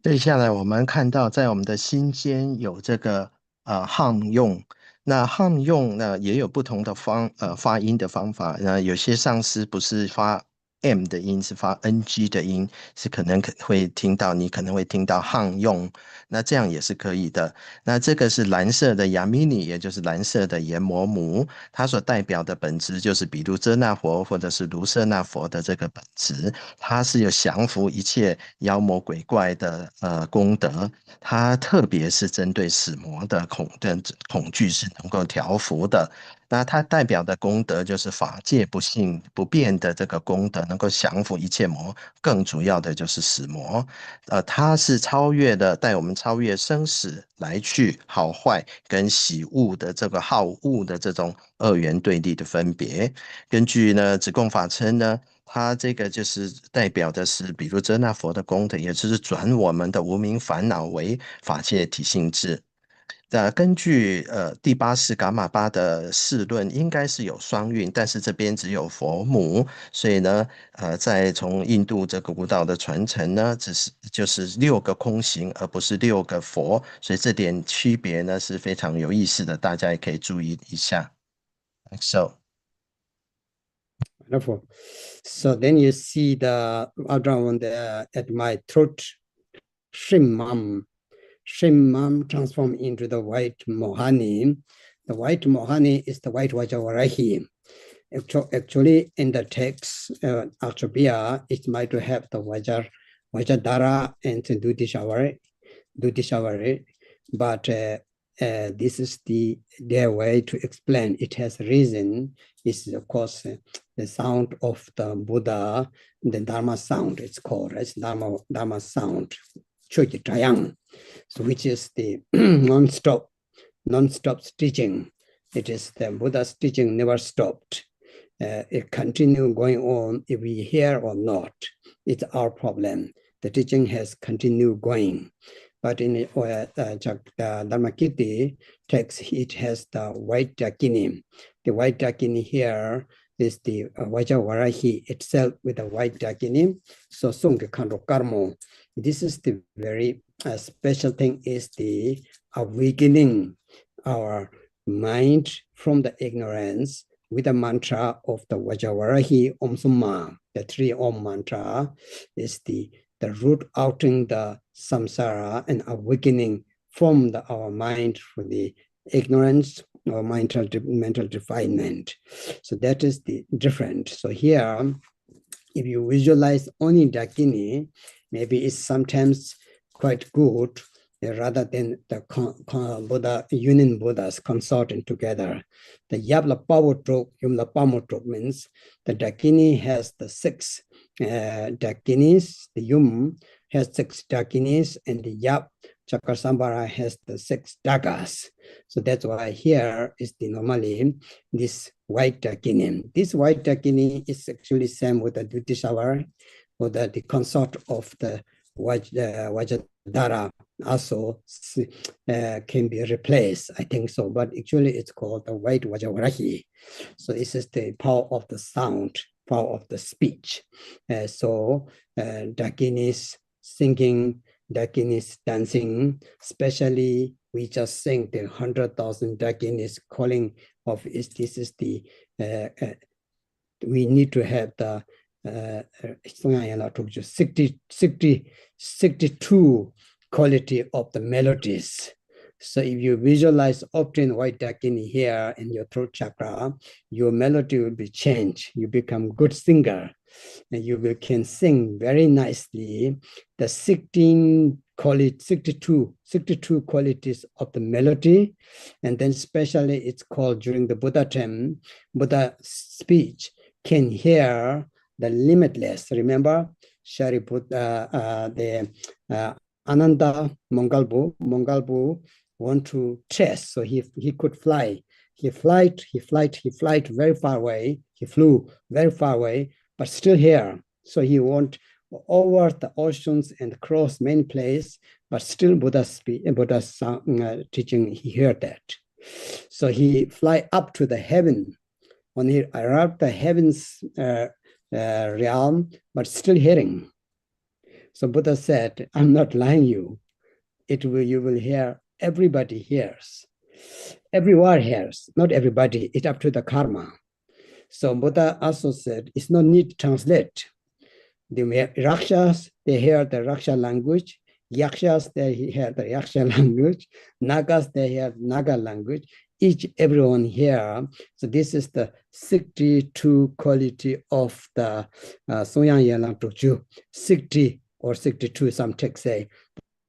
接下来我们看到，在我们的心间有这个汉用，那汉用呢也有不同的发音的方法。有些上师不是发 M 的音，是发 NG 的音，是可能会听到，你可能会听到汉用，那这样也是可以的。那这个是蓝色的雅米尼，也就是蓝色的阎摩母，它所代表的本质就是比如遮那佛或者是卢舍那佛的这个本质，它是有降服一切妖魔鬼怪的功德，它特别是针对死魔的恐惧是能够调伏的。那它代表的功德就是法界不性不变的这个功德，能够降服一切魔，更主要的就是死魔。它是超越的，带我们超越生死来去好坏跟喜恶的这个好恶的这种二元对立的分别。根据呢子贡法称呢，它这个就是代表的是，比如遮那佛的功德，也就是转我们的无明烦恼为法界体性智。根据第八世噶玛巴的释论，应该是有双运，但是这边只有佛母，所以呢，在从印度这个舞蹈的传承呢，就是6个空行，而不是6个佛，所以这点区别呢是非常有意思的，大家也可以注意一下。So. Wonderful. So then you see the around at my throat, Shrimam transform into the white mohani. The white mohani is the white Vajravarahi. Actually, in the text, Akshobhya, it might have the Vajradhara and Dutisavari, but this is their way to explain. It has reason. This is, of course, the sound of the Buddha, the Dharma sound, it's called, right? Dharma sound, Chojitayang, so which is the non-stop teaching. It is the Buddha's teaching never stopped. It continue going on if we hear or not. It's our problem. The teaching has continued going. But in the Dharmakirti text, it has the white Dakini. The white Dakini here is the Vajravarahi itself with the white Dakini. So Sungha Kando Karmo. This is the very special thing, is the awakening our mind from the ignorance with the mantra of the Vajravarahi Om Summa. The 3 Om mantra is the root outing the samsara and awakening from our mind for the ignorance or mental defilement. So that is the different. So here, if you visualize only Dakini, maybe it's sometimes quite good rather than the Buddha, union Buddhas consorting together. The Yabla Pavotrok, Yumla Pamotrok means the Dakini has the 6 Dakinis, the Yum has 6 Dakinis, and the Yap Chakasambara has the 6 Dakas. So that's why here is the normally this white Dakini. This white Dakini is actually same with the Dutishavar, or the consort of the Vajradhara also can be replaced, I think so, but actually it's called the white Vajravarahi. So this is the power of the sound, power of the speech. So Dakinis singing, Dakinis dancing, especially we just sing the 100,000 Dakinis calling of is this is the we need to have the 62 quality of the melodies. So if you visualize often white Dakini here in your throat chakra, your melody will be changed. You become good singer, and you can sing very nicely the 62 qualities of the melody. And then especially it's called during the Buddha time, Buddha speech can hear the limitless. Remember, Shariputra, the Ananda Mongalbu want to test, so he could fly. He flight very far away. He flew very far away, but still here. So he went over the oceans and cross many places, but still Buddha's teaching, he heard that. So he fly up to the heaven. When he arrived the heavens realm, but still hearing. So Buddha said, I'm not lying you. You will hear, everybody hears. Everyone hears, not everybody, it's up to the karma. So Buddha also said, it's no need to translate. The Rakshas, they hear the Raksha language. Yakshas, they hear the Yaksha language. Nagas, they hear Naga language. Everyone here. So this is the 62 quality of the Songyang Yelang Tukju. 60 or 62, some texts say,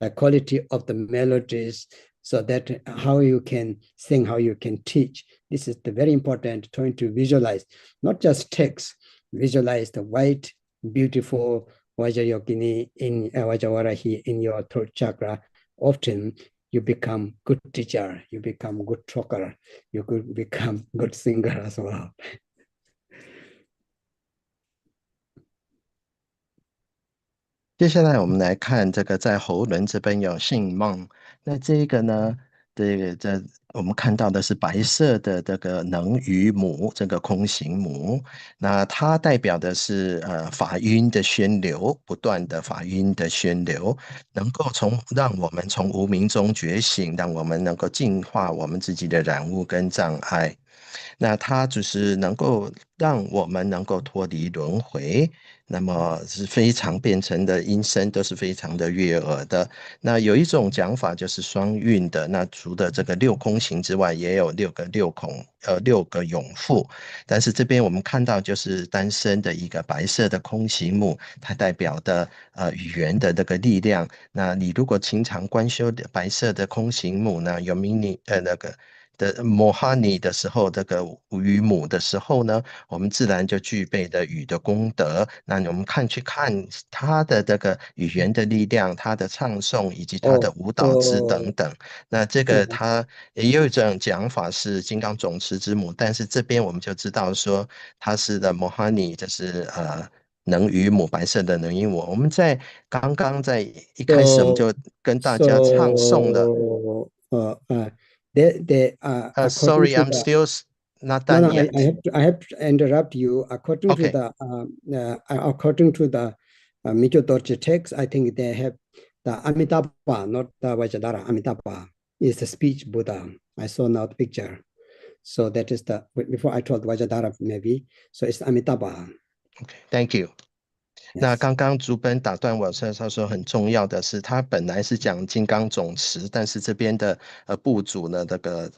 the quality of the melodies, so that how you can sing, how you can teach. This is the very important, trying to visualize, not just text, visualize the white, beautiful Vajrayogini in Vajravarahi in your throat chakra. Often you become good teacher, you become good talker, you could become good singer as well. 接下来我们来看这个在喉轮这边有姓梦，那这个呢，这我们看到的是白色的这个能与母，这个空行母，那它代表的是法音的宣流，不断的法音的宣流，能够让我们从无明中觉醒，让我们能够净化我们自己的染污跟障碍。那它就是能够让我们能够脱离轮回，那么是非常变成的音声都是非常的悦耳的。那有一种讲法就是双运的，那除了这个六空行之外，也有六个永复。但是这边我们看到就是单身的一个白色的空行母，它代表的语言的这个力量。那你如果经常观修的白色的空行母呢，有那个。的摩哈尼的时候，这个语母的时候呢，我们自然就具备了语的功德。那我们去看他的这个语言的力量，他的唱诵以及他的舞蹈之等等。那这个他也有一种讲法是金刚总持之母，但是这边我们就知道说他是的摩哈尼，就是能语母，白色的能语母。我们刚刚在一开始我们就跟大家唱诵了。According Sorry, to I'm the still not no, done no, yet. I have to interrupt you. According to Okay. the Michodochi text, I think they have the Amitabha, not the Vajradhara. Amitabha is the speech Buddha. I saw now the picture. So that is the, before I told Vajradhara maybe, so it's Amitabha. Okay, thank you. 那刚刚竹本打断我，他说很重要的是，他本来是讲金刚总持，但是这边的部主呢，这个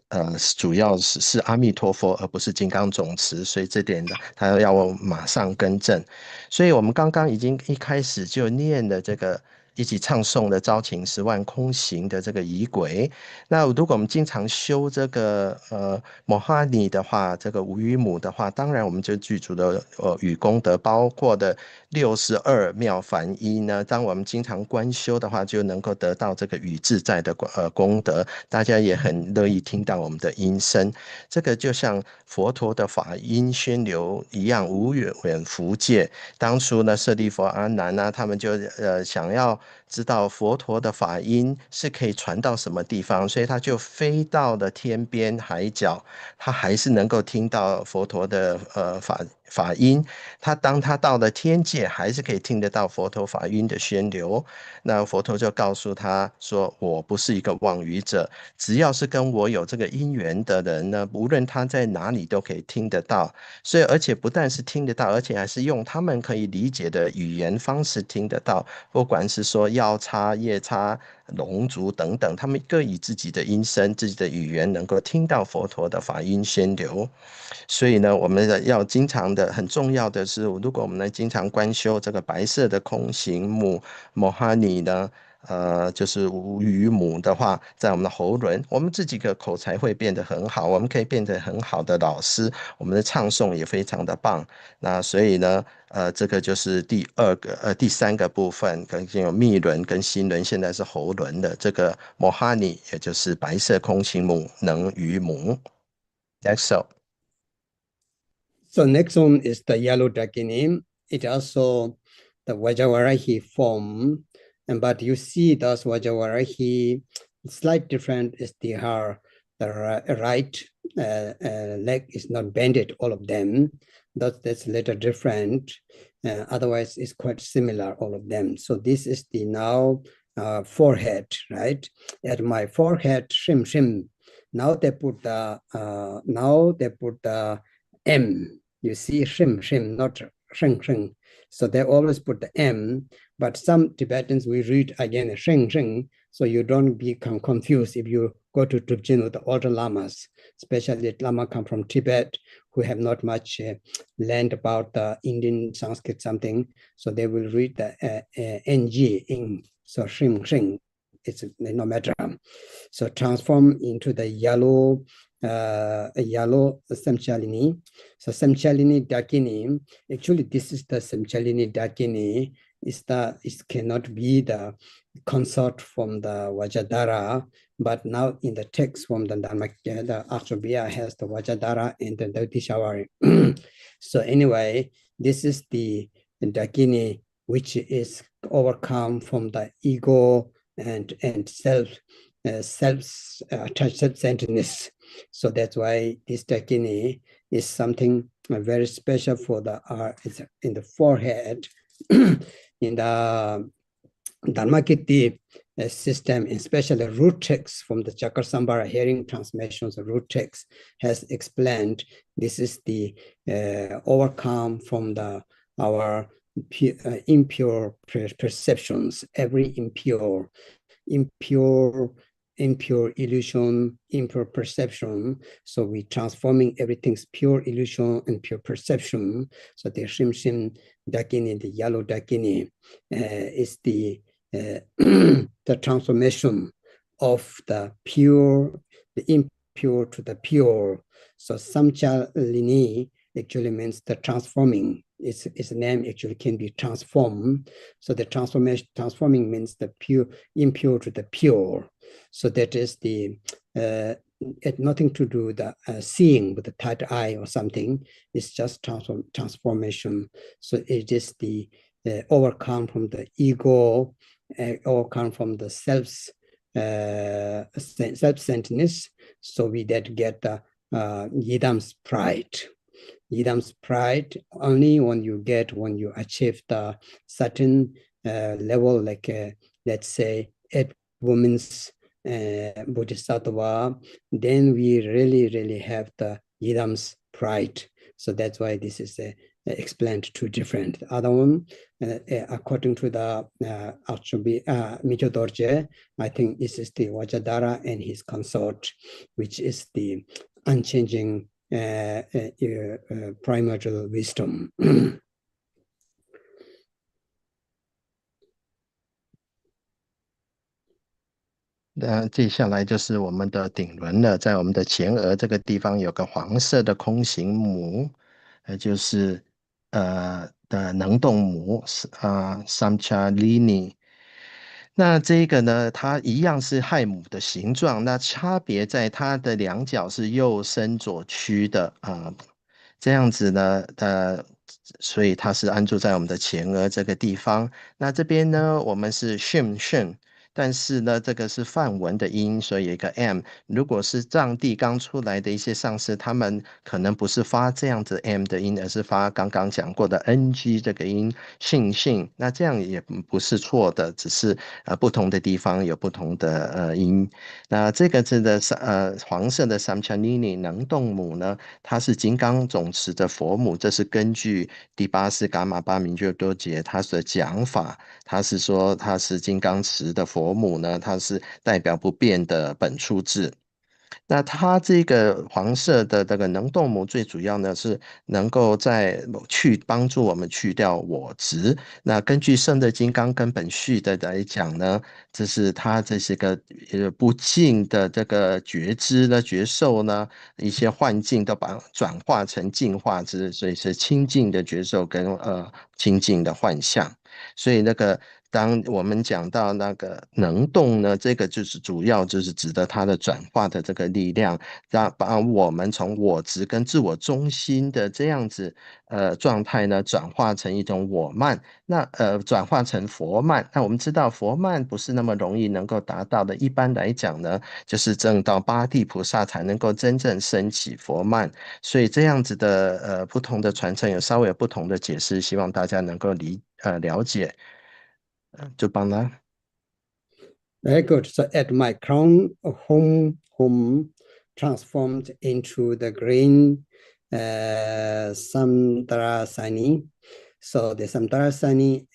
主要是阿弥陀佛，而不是金刚总持，所以这点的他要我马上更正。所以我们刚刚已经一开始就念了这个一起唱诵的招请十万空行的这个仪轨。那如果我们经常修这个摩哈尼的话，这个无语母的话，当然我们就具足的语功德，包括的62妙梵音呢。当我们经常观修的话，就能够得到这个语自在的功德。大家也很乐意听到我们的音声，这个就像佛陀的法音宣流一样，无远弗届。当初呢，舍利弗、阿难呢，他们就想要知道佛陀的法音是可以传到什么地方，所以他就飞到了天边海角，他还是能够听到佛陀的法音。当他到了天界，还是可以听得到佛陀法音的宣流。那佛陀就告诉他说：“我不是一个妄语者，只要是跟我有这个因缘的人呢，无论他在哪里都可以听得到。所以，而且不但是听得到，而且还是用他们可以理解的语言方式听得到。不管是说药叉、夜叉、龙族等等，他们各以自己的音声、自己的语言，能够听到佛陀的法音宣流。所以呢，我们要经常的，很重要的是，如果我们能经常观修这个白色的空行母摩哈尼呢，就是无语母的话，在我们的喉轮，我们自己的口才会变得很好，我们可以变成很好的老师，我们的唱诵也非常的棒。那所以呢，这个就是第三个部分，跟有密轮跟心轮，现在是喉轮的这个摩哈尼，也就是白色空行母能语母。That's all. So next one is the yellow Dakini. It also the Vajravarahi form, but you see those Vajravarahi slight different is the right leg is not bended, all of them. That's a little different. Otherwise, it's quite similar, all of them. So this is the now forehead, right? At my forehead, shim. Now they put the M. you see shim, not sheng. So they always put the M, but some Tibetans we read again sheng, so you don't become confused if you go to Drupjin with the older lamas, especially Lama come from Tibet, who have not much learned about the Indian Sanskrit something, so they will read the ng, so shing, it's no matter. So transform into the yellow Samchalini. So Samchalini Dakini, actually this is the Samchalini Dakini, it cannot be the consort from the Vajradhara, but now in the text from the Dharma, the Akshabhya has the Vajradhara and the Dakinis. So anyway, this is the Dakini, which is overcome from the ego and self-centeredness. So that's why this Dakini is something very special for the it's in the forehead. In the Dharmakirti system, especially root text from the Chakra Sambhara hearing transmissions, the root text has explained this is the overcome from our impure perceptions, every impure illusion, impure perception. So we transforming everything's pure illusion and pure perception. So the Shim Dakini, the yellow Dakini, is the the transformation of the pure, the impure to the pure. So Samchalini actually means the transforming. Its name actually can be transformed. So the transforming means the pure, impure to the pure. So that is the it nothing to do with the seeing with the third eye or something. It's just transformation. So it is the overcome from the ego, overcome from the self-centeredness. So we that get the Yidam's pride. Yidam's pride only when you achieve the certain level, like let's say 8 women's bodhisattva, then we really have the Yidam's pride. So that's why this is explained two different. The other one, according to the Micho Dorje, I think this is the Vajradhara and his consort, which is the unchanging primordial wisdom. 接下来就是我们的顶轮了，在我们的前额这个地方有个黄色的空行母，就是的能动母Samchalini。那这个呢，它一样是亥母的形状，那差别在它的两脚是右伸左屈的这样子呢，所以它是安住在我们的前额这个地方。那这边呢，我们是 shim，但是呢，这个是梵文的音，所以有一个 m。如果是藏地刚出来的一些上师，他们可能不是发这样子 m 的音，而是发刚刚讲过的 ng 这个音，信。那这样也不是错的，只是不同的地方有不同的音。那这个字的黄色的 Samchalini 能动母呢，它是金刚总持的佛母，这是根据第8世噶玛巴明觉多杰他的讲法，他是说他是金刚持的佛母呢，它是代表不变的本初智。那它这个黄色的这个能动母，最主要呢是能够帮助我们去掉我执。那根据圣德金刚根本序的来讲呢，这是个不净的这个觉知呢、觉受呢，一些幻境都把转化成净化之，所以是清净的觉受跟清净的幻象。所以当我们讲到那个能动呢，这个就是主要就是指的它的转化的这个力量，把我们从我执跟自我中心的这样子状态呢，转化成一种我慢，那转化成佛慢。那我们知道佛慢不是那么容易能够达到的，一般来讲呢，就是证到八地菩萨才能够真正升起佛慢。所以这样子的不同的传承有稍微有不同的解释，希望大家能够了解。就帮他。Very good. So at my crown, home transformed into the green Samtarasani. So the Samtarasani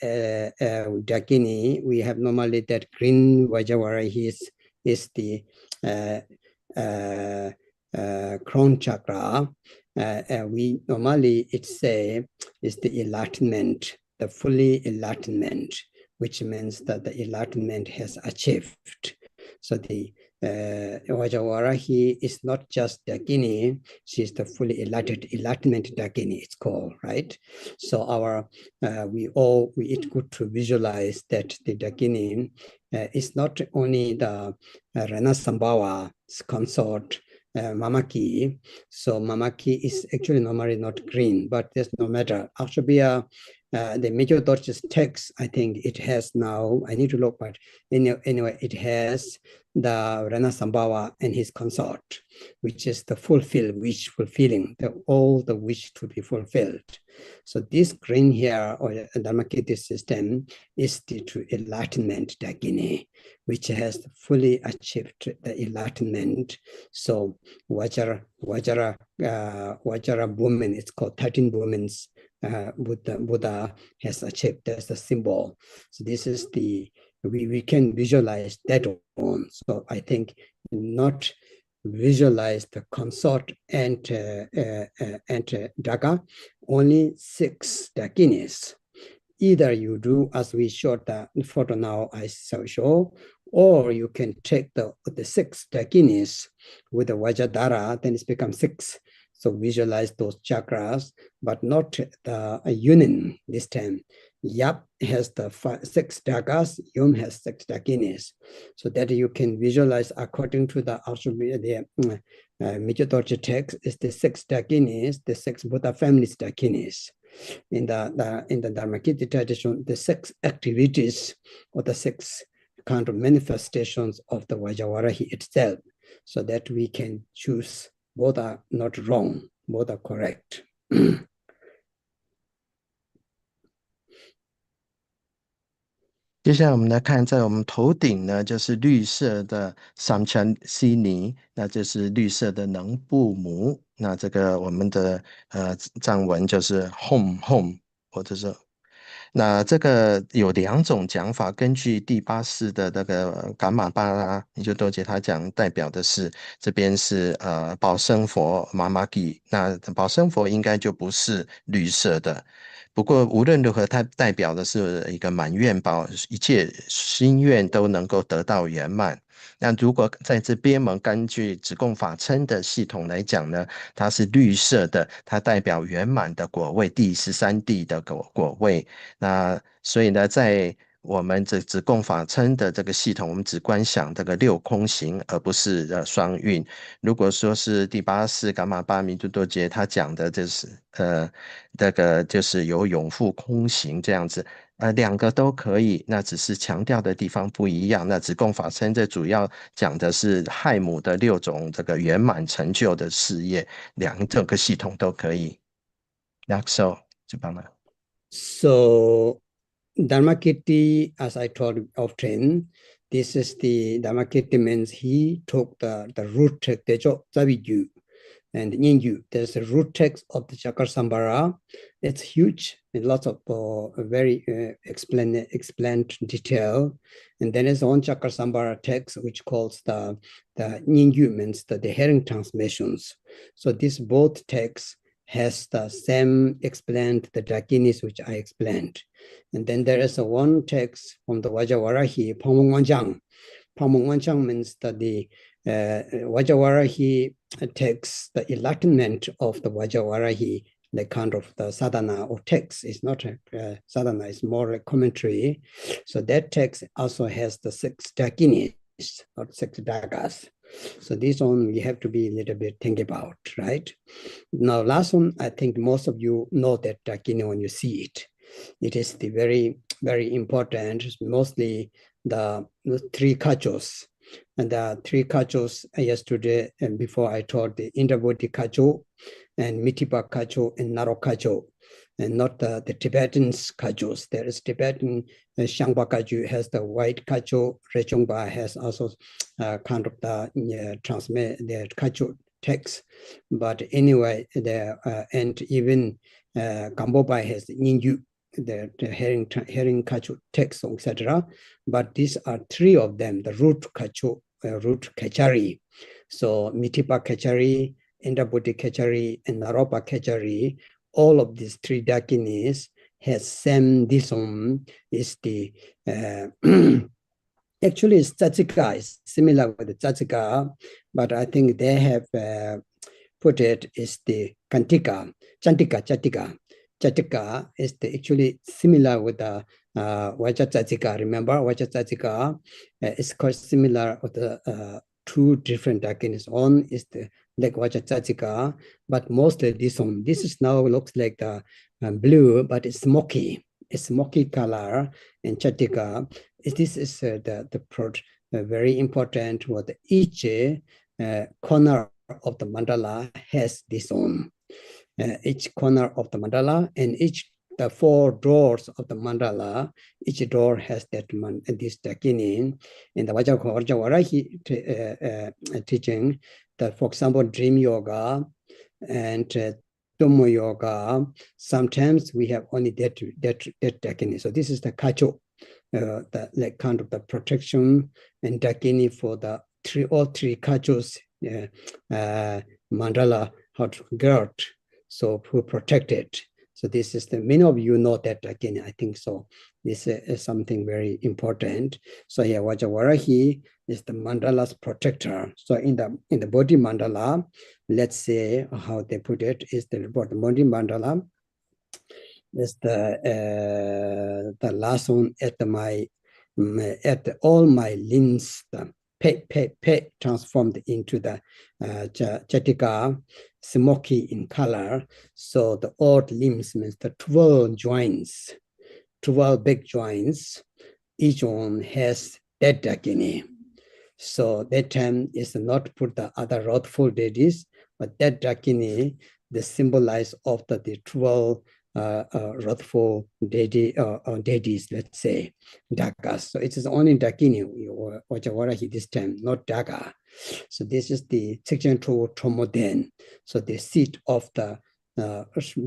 Dakini, we have normally that green Vajravarahi is the crown chakra. We normally is the enlightenment, the fully enlightenment, which means that the enlightenment has achieved. So the Vajravarahi is not just Dakini, she's the fully enlightenment Dakini, it's called, right? So our it's good to visualize that the Dakini is not only the Rana Sambhava's consort, Mamaki. So Mamaki is actually normally not green, but there's no matter. Actually, the major Dorjes text, I think it has now, I need to look, but anyway, it has the Rana Sambhava and his consort, which is the wish fulfilling, all the wish to be fulfilled. So this green here, or the Dharmakirti system, is the true enlightenment Dakini, which has fully achieved the enlightenment. So Vajra woman, it's called 13 women's Buddha has achieved. That's the symbol. So this is we can visualize that one. So I think not visualize the consort and Daga, only 6 Dakinis. Either you do as we showed the photo now I show, or you can take the 6 Dakinis with the Vajradhara, then it's become 6. So visualize those chakras, but not the union this time. Yap has the 6 dagas, Yum has 6 Dakinis. So that you can visualize according to the Mijodorje text is the 6 Dakinis, the 6 Buddha families Dakinis. In the Dharmakirti tradition, the 6 activities or the 6 kind of manifestations of the Vajravarahi itself, so that we can choose. Both are not wrong, both are correct. 接下来我们来看，在我们头顶呢，就是绿色的Samchan悉尼，那就是绿色的能布母。那这个我们的藏文就是 home， 或者是。那这个有2种讲法，根据第8世的那个噶玛巴拉，你就多杰他讲，代表的是这边是保生佛妈妈吉，那保生佛应该就不是绿色的。不过无论如何，它代表的是一个满愿宝，一切心愿都能够得到圆满。那如果在这边我们根据子贡法称的系统来讲呢，它是绿色的，它代表圆满的果位，第13地的果位。那所以呢，在我们这子贡法称的这个系统，我们只观想这个6空行，而不是双运。如果说是第8世噶玛巴弥度多杰他讲的就是这个就是有永复空行这样子。2个都可以，那只是强调的地方不一样。那子贡法称这主要讲的是亥母的6种这个圆满成就的事业，2个系统都可以。so 就帮了。So Dharmakirti, as I told often, this is the Dharmakirti means he took the root text, the Zaviju and Nyingyu. There's a root text of the Chakra Sambhara. It's huge, and lots of very explained detail. And then there's one Chakra Sambhara text which calls the Nyingyu, means the herring transmissions. So these both texts has the same explained, the Dakinis which I explained. And then there is one text from the Vajravarahi, Pangmongwanjang. Pangmongwanjang means that the Vajravarahi takes the enlightenment of the Vajravarahi, the kind of the sadhana or text. It's not a sadhana, it's more a commentary. So that text also has the 6 Dakinis, or 6 dagas. So this one we have to be a little bit think about, right? Now, last one, I think most of you know that Dakini when you see it. It is the very, very important, mostly the 3 kachos. And the 3 kachos yesterday and before I taught the Indravoti kacho and Mitipa kacho and Naro kacho, and not the Tibetan kachos. There is Tibetan Shangpa kacho has the white kacho, Rechongpa has also kind of the transmit the kacho text. But anyway, and even Gambobai has Ninju, the herring kachu text, etc. But these are three of them, the root kachu, root kachari. So Mitipa kachari, Indrabhuti kachari, and Naropa kachari, all of these three Dakinis has same this one is the actually Tsatsika is similar with the Tsatsika, but I think they have put it is the Kantika, Chatika. Chatika is actually similar with the Vajratsatsika. Remember, Vajratsatsika is quite similar with the two different Dakinis. One is the like Vajratsatsika, but mostly this one. This is now looks like the blue, but it's smoky. It's smoky color, and Chatika. This is very important. What each corner of the mandala has this own. Each corner of the mandala and the four doors of the mandala, each door has this Dakini. In the Vajravarahi teaching, that for example, dream yoga and Tomo yoga, sometimes we have only that Dakini. So this is the kacho, the like kind of the protection and Dakini for the all three kachos mandala hot guard, so who protected. So this is many of you know that again, I think so. This is something very important. So yeah, Vajravarahi is the mandala's protector. So in the body mandala, let's say how they put it is the body mandala is the last one at all my limbs, the pe transformed into the chatika, smoky in color. So the odd limbs means the 12 joints, 12 big joints. Each one has that Dakini. So that time is not put the other wrathful deities, but that Dakini, the symbolize of the 12 wrathful deities, let's say, Dakas. So it is only Dakini or Vajravarahi this time, not Daka. So this is the section 2 Tromoden. So the seat of the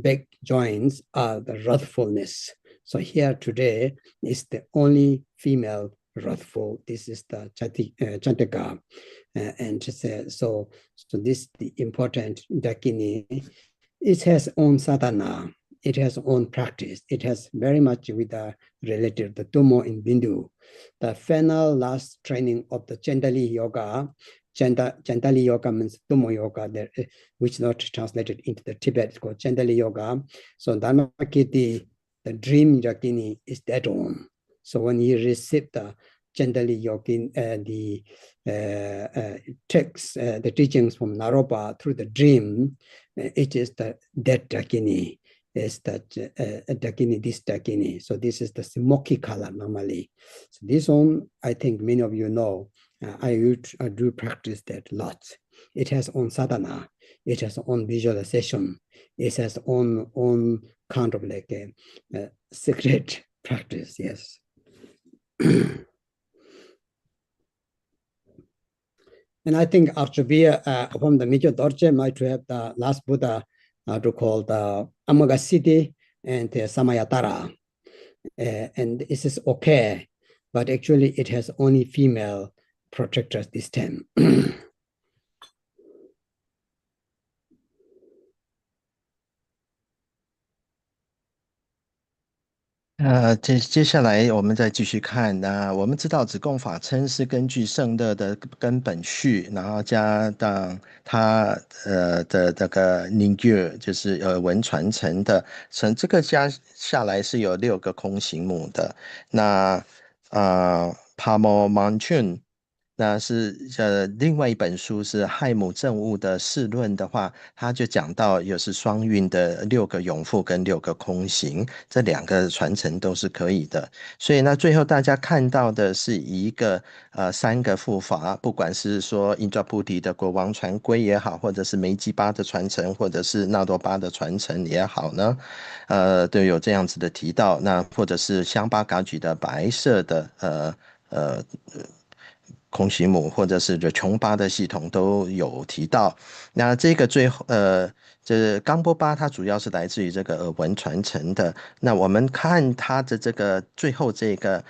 big joints are the wrathfulness. So here today is the only female wrathful. This is the Chantika. And so this is the important Dakini. It has own sadhana. It has own practice. It has very much with the related the Tumo in Bindu. The final last training of the Chandali Yoga. Chandali Yoga means Tumo Yoga, which is not translated into the Tibet. It's called Chandali Yoga. So Dharmakiti, the dream Dakini is that one. So when you receive the Chandali Yogin, the text, the teachings from Naropa through the dream, it is that Dakini. Is that Dakini, this Dakini. So this is the smoky color normally. So this one, I think many of you know, I do practice that lots. It has own sadhana. It has own visualization. It has own kind of like a secret practice, yes. And I think Archbishop from the Major Dorje might have the last Buddha to call the Amagasiti and the Samayatara. And this is okay, but actually it has only female protectors this time. 接下来我们再继续看。那我们知道子贡法称是根据圣乐的根本序，然后加上它的这个 lineage 就是文传承的，这个加下来是有6个空行母的。那Pamo Manchun。那是另外一本书是亥母正悟的释论的话，他就讲到有是双运的6个永复跟6个空行，这2个传承都是可以的。所以呢，最后大家看到的是一个3个护法，不管是说印抓菩提的国王传规也好，或者是梅基巴的传承，或者是纳多巴的传承也好呢，都有这样子的提到。那或者是香巴嘎举的白色的空行母或者是琼巴的系统都有提到。那这个这冈波巴它主要是来自于这个耳闻传承的。那我们看它的这个最后这个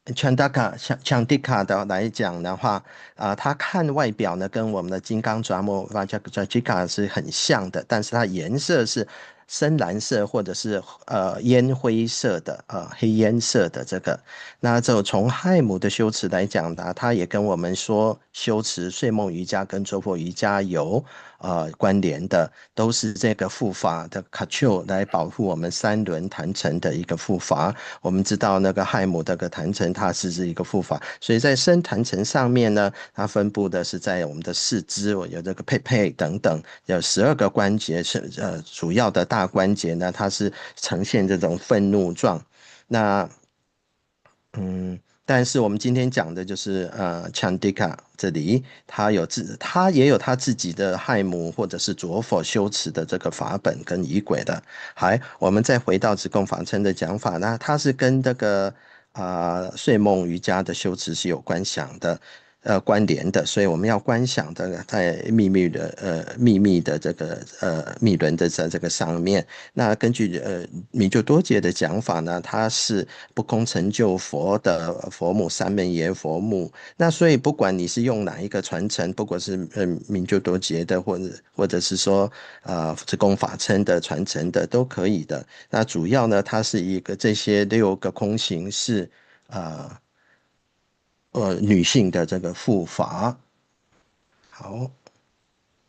Chandika 的来讲的话，它看外表呢跟我们的金刚爪木 Vajrayogini 是很像的，但是它颜色是深蓝色或者是烟灰色的黑烟色的这个。那就从亥母的修持来讲呢，它也跟我们说修持睡梦瑜伽跟周瑜伽有关联的，都是这个护法的 Kacho 来保护我们三轮坛城的一个护法。我们知道那个亥母这个坛城它是一个护法，所以在深坛城上面呢，它分布的是在我们的四肢，有这个佩佩等等，有12个关节是主要的大关节呢，它是呈现这种愤怒状。那但是我们今天讲的就是Chandika 这里，他也有他自己的亥母或者是左佛修持的这个法本跟仪轨的。好，我们再回到子贡法称的讲法，那它是跟这个睡梦瑜伽的修持是有关联的，所以我们要观想的在秘密的这个密轮的在这个上面。那根据米就多杰的讲法呢，它是不空成就佛的佛母三门耶佛母。那所以不管你是用哪一个传承，不管是米就多杰的，或者是说自贡法称的传承的都可以的。那主要呢，它是一个这些6个空行是女性的这个护法。好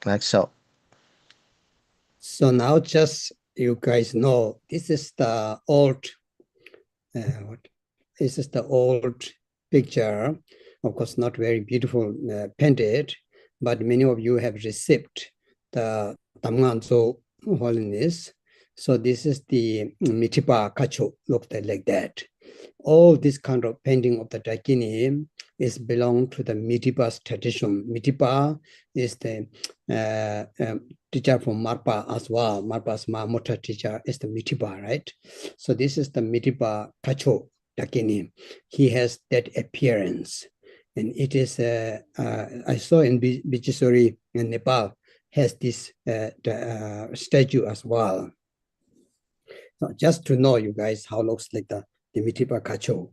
，next up。So now just you guys know this is the old this is the old picture, of course not very beautiful painted, but many of you have received the Tamnganzo holiness. So this is the Mitipa Kacho, looked like that. All this kind of painting of the Dakini is belong to the Mitipa's tradition. Mitipa is the teacher from Marpa as well. Marpa's Mahamutta teacher is the Mitipa, right? So this is the Mitipa Kacho Dakini. He has that appearance. And it is, I saw in Bijisori in Nepal, has this statue as well. So just to know, you guys, how looks like the Mitipa Kacho.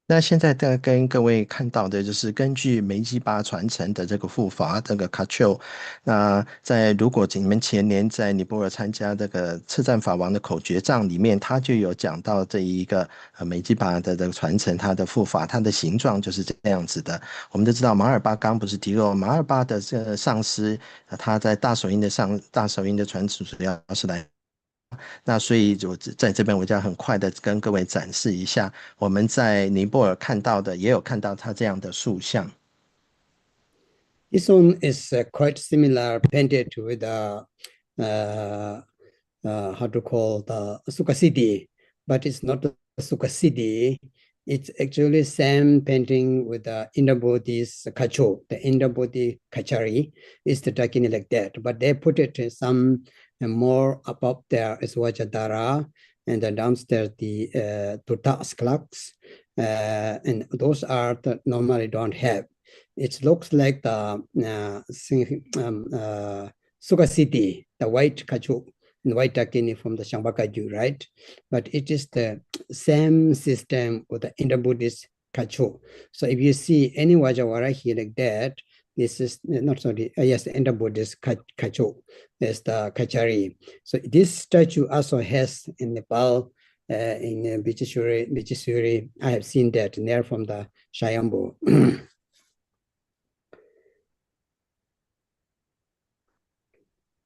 那现在跟各位看到的就是根据梅基巴传承的这个护法这个卡丘，那如果你们前年在尼泊尔参加这个策战法王的口诀杖里面，他就有讲到这一个梅基巴的这个传承，它的护法，它的形状就是这样子的。我们都知道马尔巴刚不是提过马尔巴的这个上师，他在大手印的传承主要是来。那所以我在这边我就要很快的跟各位展示一下，我们在尼泊尔看到的，也有看到它这样的塑像。This one is quite similar, painted with how to call the Sukhasiddhi, but it's not the Sukhasiddhi. It's actually same painting with the Indabodhi's Kacho. The Indabodhi Kachari is the Dakini like that, but they put it some more above there is Vajradhara, and then downstairs the Tutas clocks, and those are the normally don't have. It looks like the Sukhasiddhi, the white Kacho, and white Dakini from the Shambhakaju, right? But it is the same system with the Indo-Buddhist Kacho. So if you see any Vajravarahi like that, this is not sorry, yes, the Indo-Buddhist Kacho, there's the Kachari. So this statue also has in Nepal, in Bijisuri, I have seen that near from the Shayambu.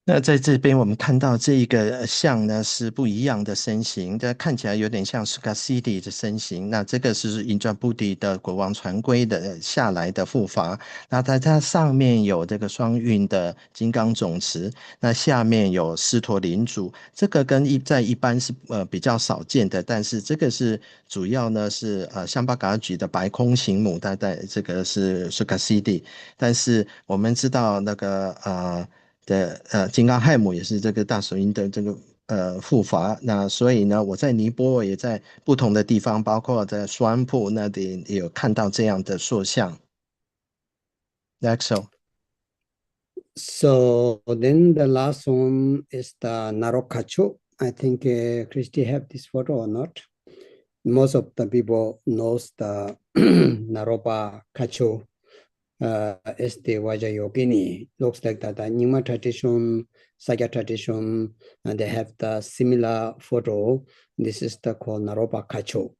那在这边我们看到这一个像呢是不一样的身形，这看起来有点像 Sukhasiddhi 的身形。那这个是Indrabhuti 的国王传归的下来的护法，那在它上面有这个双运的金刚总持，那下面有狮驼领主，这个跟在一般是比较少见的，但是这个是主要呢是香巴嘎举的白空行母，大概这个是 Sukhasiddhi， 但是我们知道那个金刚亥母也是这个大手印的这个护法。那所以呢，我在尼泊尔也在不同的地方，包括在双瀑那里也有看到这样的塑像。Axel。So then the last one is the Narokacho. I think Christy have this photo or not. Most of the people knows the Naropa Kacho is the Vajrayogini. Looks like that the Nyingma tradition, Sakya tradition, and they have the similar photo. This is the called Naropa Kacho,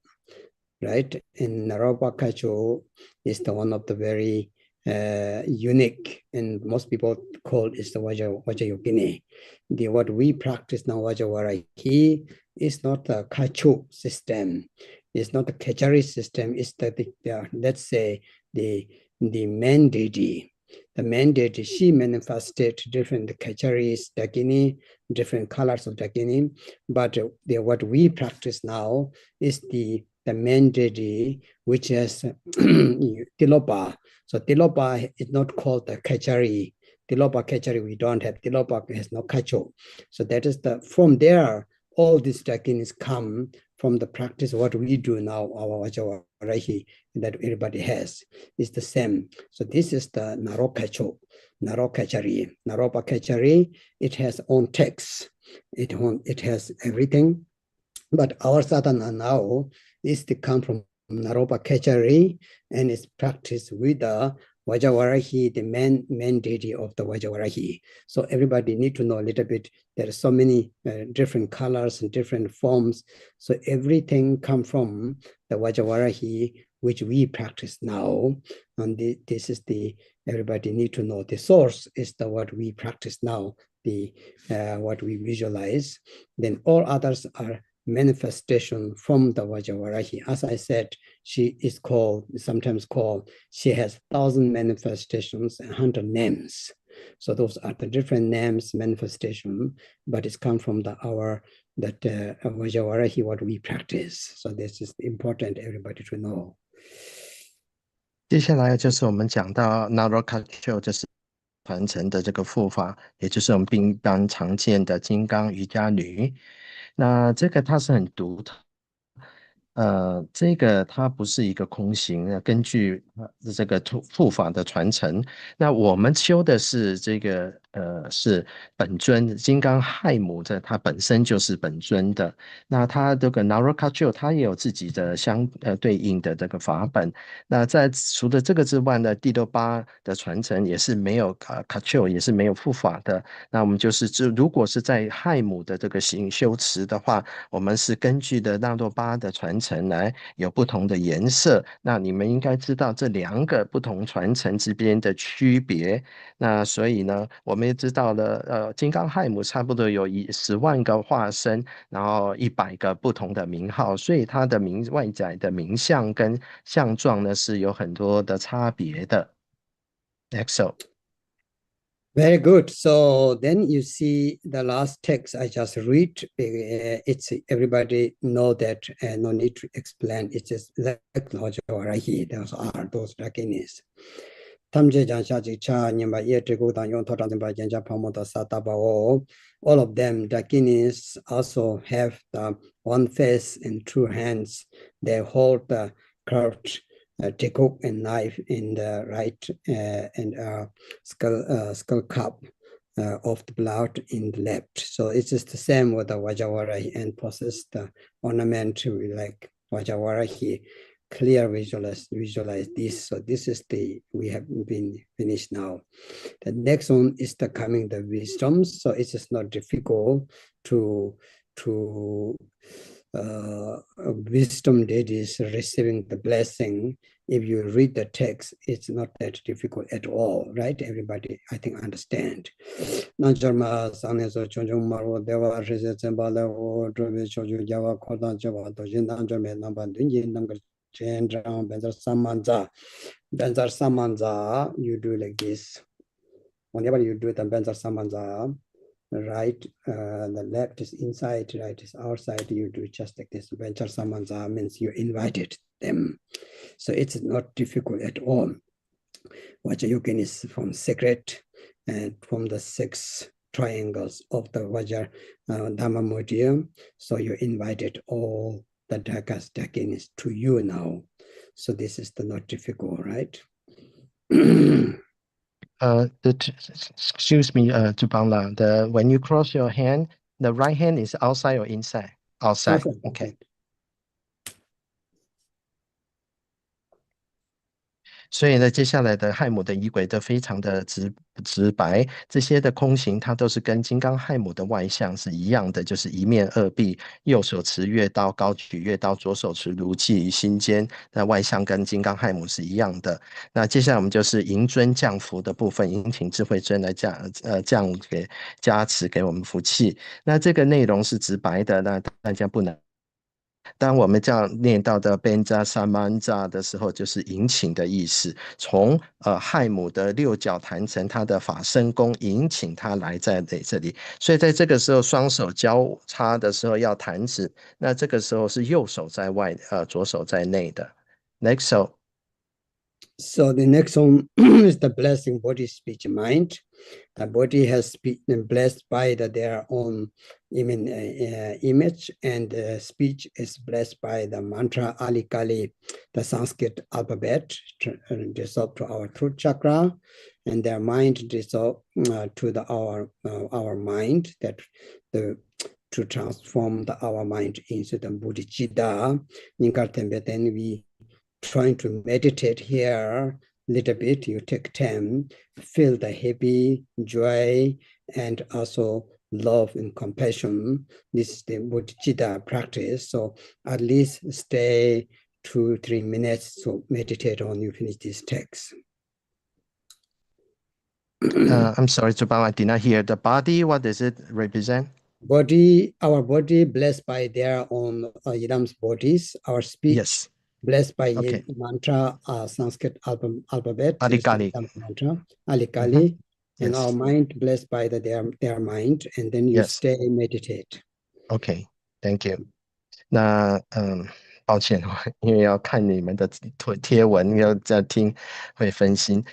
right? And Naropa Kacho is the one of the very unique, and most people call it the Vajrayogini. What we practice now, Vajravarahi, is not a Kacho system. It's not a Kachari system. It's let's say the main deity. The main deity, she manifested different Kacharis, Dakini, different colors of Dakini. But what we practice now is the main deity, which is Tilopa. So Tilopa is not called the Kachari. Tilopa Kachari, we don't have. Tilopa has no Kacho. So that is from there, all these Dakinis come from the practice, what we do now, our Vajrayana that everybody has, is the same. So this is the Narokacho, Narokachari. Naropa Kachari, it has own text. It has everything. But our sadhana now is to come from Naropa Kachari and is practiced with the Vajravarahi, the main deity of the Vajravarahi. So everybody need to know a little bit. There are so many different colors and different forms. So everything come from the Vajravarahi, which we practice now. And this is everybody need to know. The source is what we practice now, what we visualize. Then all others are manifestation from the Vajravarahi. As I said, she is sometimes called, she has 1,000 manifestations and 100 names. So those are the different names, manifestation, but it's come from Vajravarahi, what we practice. So this is important, everybody to know. 接下来就是我们讲到 Narokacho， 就是传承的这个护法，也就是我们一般常见的金刚瑜伽女。那这个它是很独特，这个它不是一个空行，根据这个护法的传承，那我们修的是这个是本尊金刚亥母，它本身就是本尊的。那它这个 Narokacho 它也有自己的对应的这个法本。那除了这个之外呢，第六八的传承也是没有Kacho 也是没有护法的。那我们如果是在亥母的这个修持的话，我们是根据的纳洛巴的传承来有不同的颜色。那你们应该知道这两个不同传承之间的区别。那所以呢，我们也知道了，金刚亥母差不多有10万个化身，然后100个不同的名号，所以它的外在的名相跟相状呢是有很多的差别的。Excellent. Very good. So then you see the last text I just read. It's everybody know that, no need to explain. It's just like Vajravarahi. Those are those Dakinis. All of them, Dakinis, also have the one face and two hands. They hold the curved tikuk and knife in the right and skull cup of the blood in the left. So it's just the same with the Vajravarahi and possess the ornament like Vajravarahi. Clear visualize this. So this is we have been finished now. The next one is the wisdoms. So it's just not difficult to wisdom deities receiving the blessing. If you read the text, it's not that difficult at all, right? Everybody, I think, understand. You do like this. Whenever you do the Benzar Samanza, right, the left is inside, right is outside, you do just like this. Benzar Samanza means you invited them. So it's not difficult at all. Vajrayogini is from sacred and from the 6 triangles of the Dharma module. So you invited all the Dakinis to you now. So this is not difficult, right? Excuse me, Zubangla, when you cross your hand, the right hand is outside or inside? Outside. Okay. 所以呢，接下来的亥母的仪轨都非常的直白，这些的空行它都是跟金刚亥母的外相是一样的，就是一面二臂，右手持月刀，高举月刀，左手持炉气于心间，那外相跟金刚亥母是一样的。那接下来我们就是迎尊降福的部分，迎请智慧尊来加持给我们福气。那这个内容是直白的，那大家不能。当我们这样念到的 Benja Samanja 的时候，就是引请的意思。从亥母的六角坛成他的法身宫，引请他来在这里。所以在这个时候，双手交叉的时候要弹指，那这个时候是右手在外，左手在内的。Next So the next one is the blessing body, speech, mind. The body has been blessed by their own image, and speech is blessed by the mantra Ali Kali, the Sanskrit alphabet, dissolved to our throat chakra, and their mind dissolved to our mind, that to transform our mind into the bodhicitta. Then we trying to meditate here a little bit. You take time, feel the happy, joy, and also love and compassion. This is the bodhicitta practice. So at least stay 2-3 minutes to meditate on you finish this text. I'm sorry, Zubang, I did not hear the body. What does it represent? Our body blessed by their own Yidam's bodies. Our speech. Yes. Blessed by mantra, Sanskrit alphabet, Alikali. mantra, Alikali, and our mind blessed by their mind, and then you stay meditate. Okay, thank you. 那抱歉，因为要看你们的贴文，要再听会分心。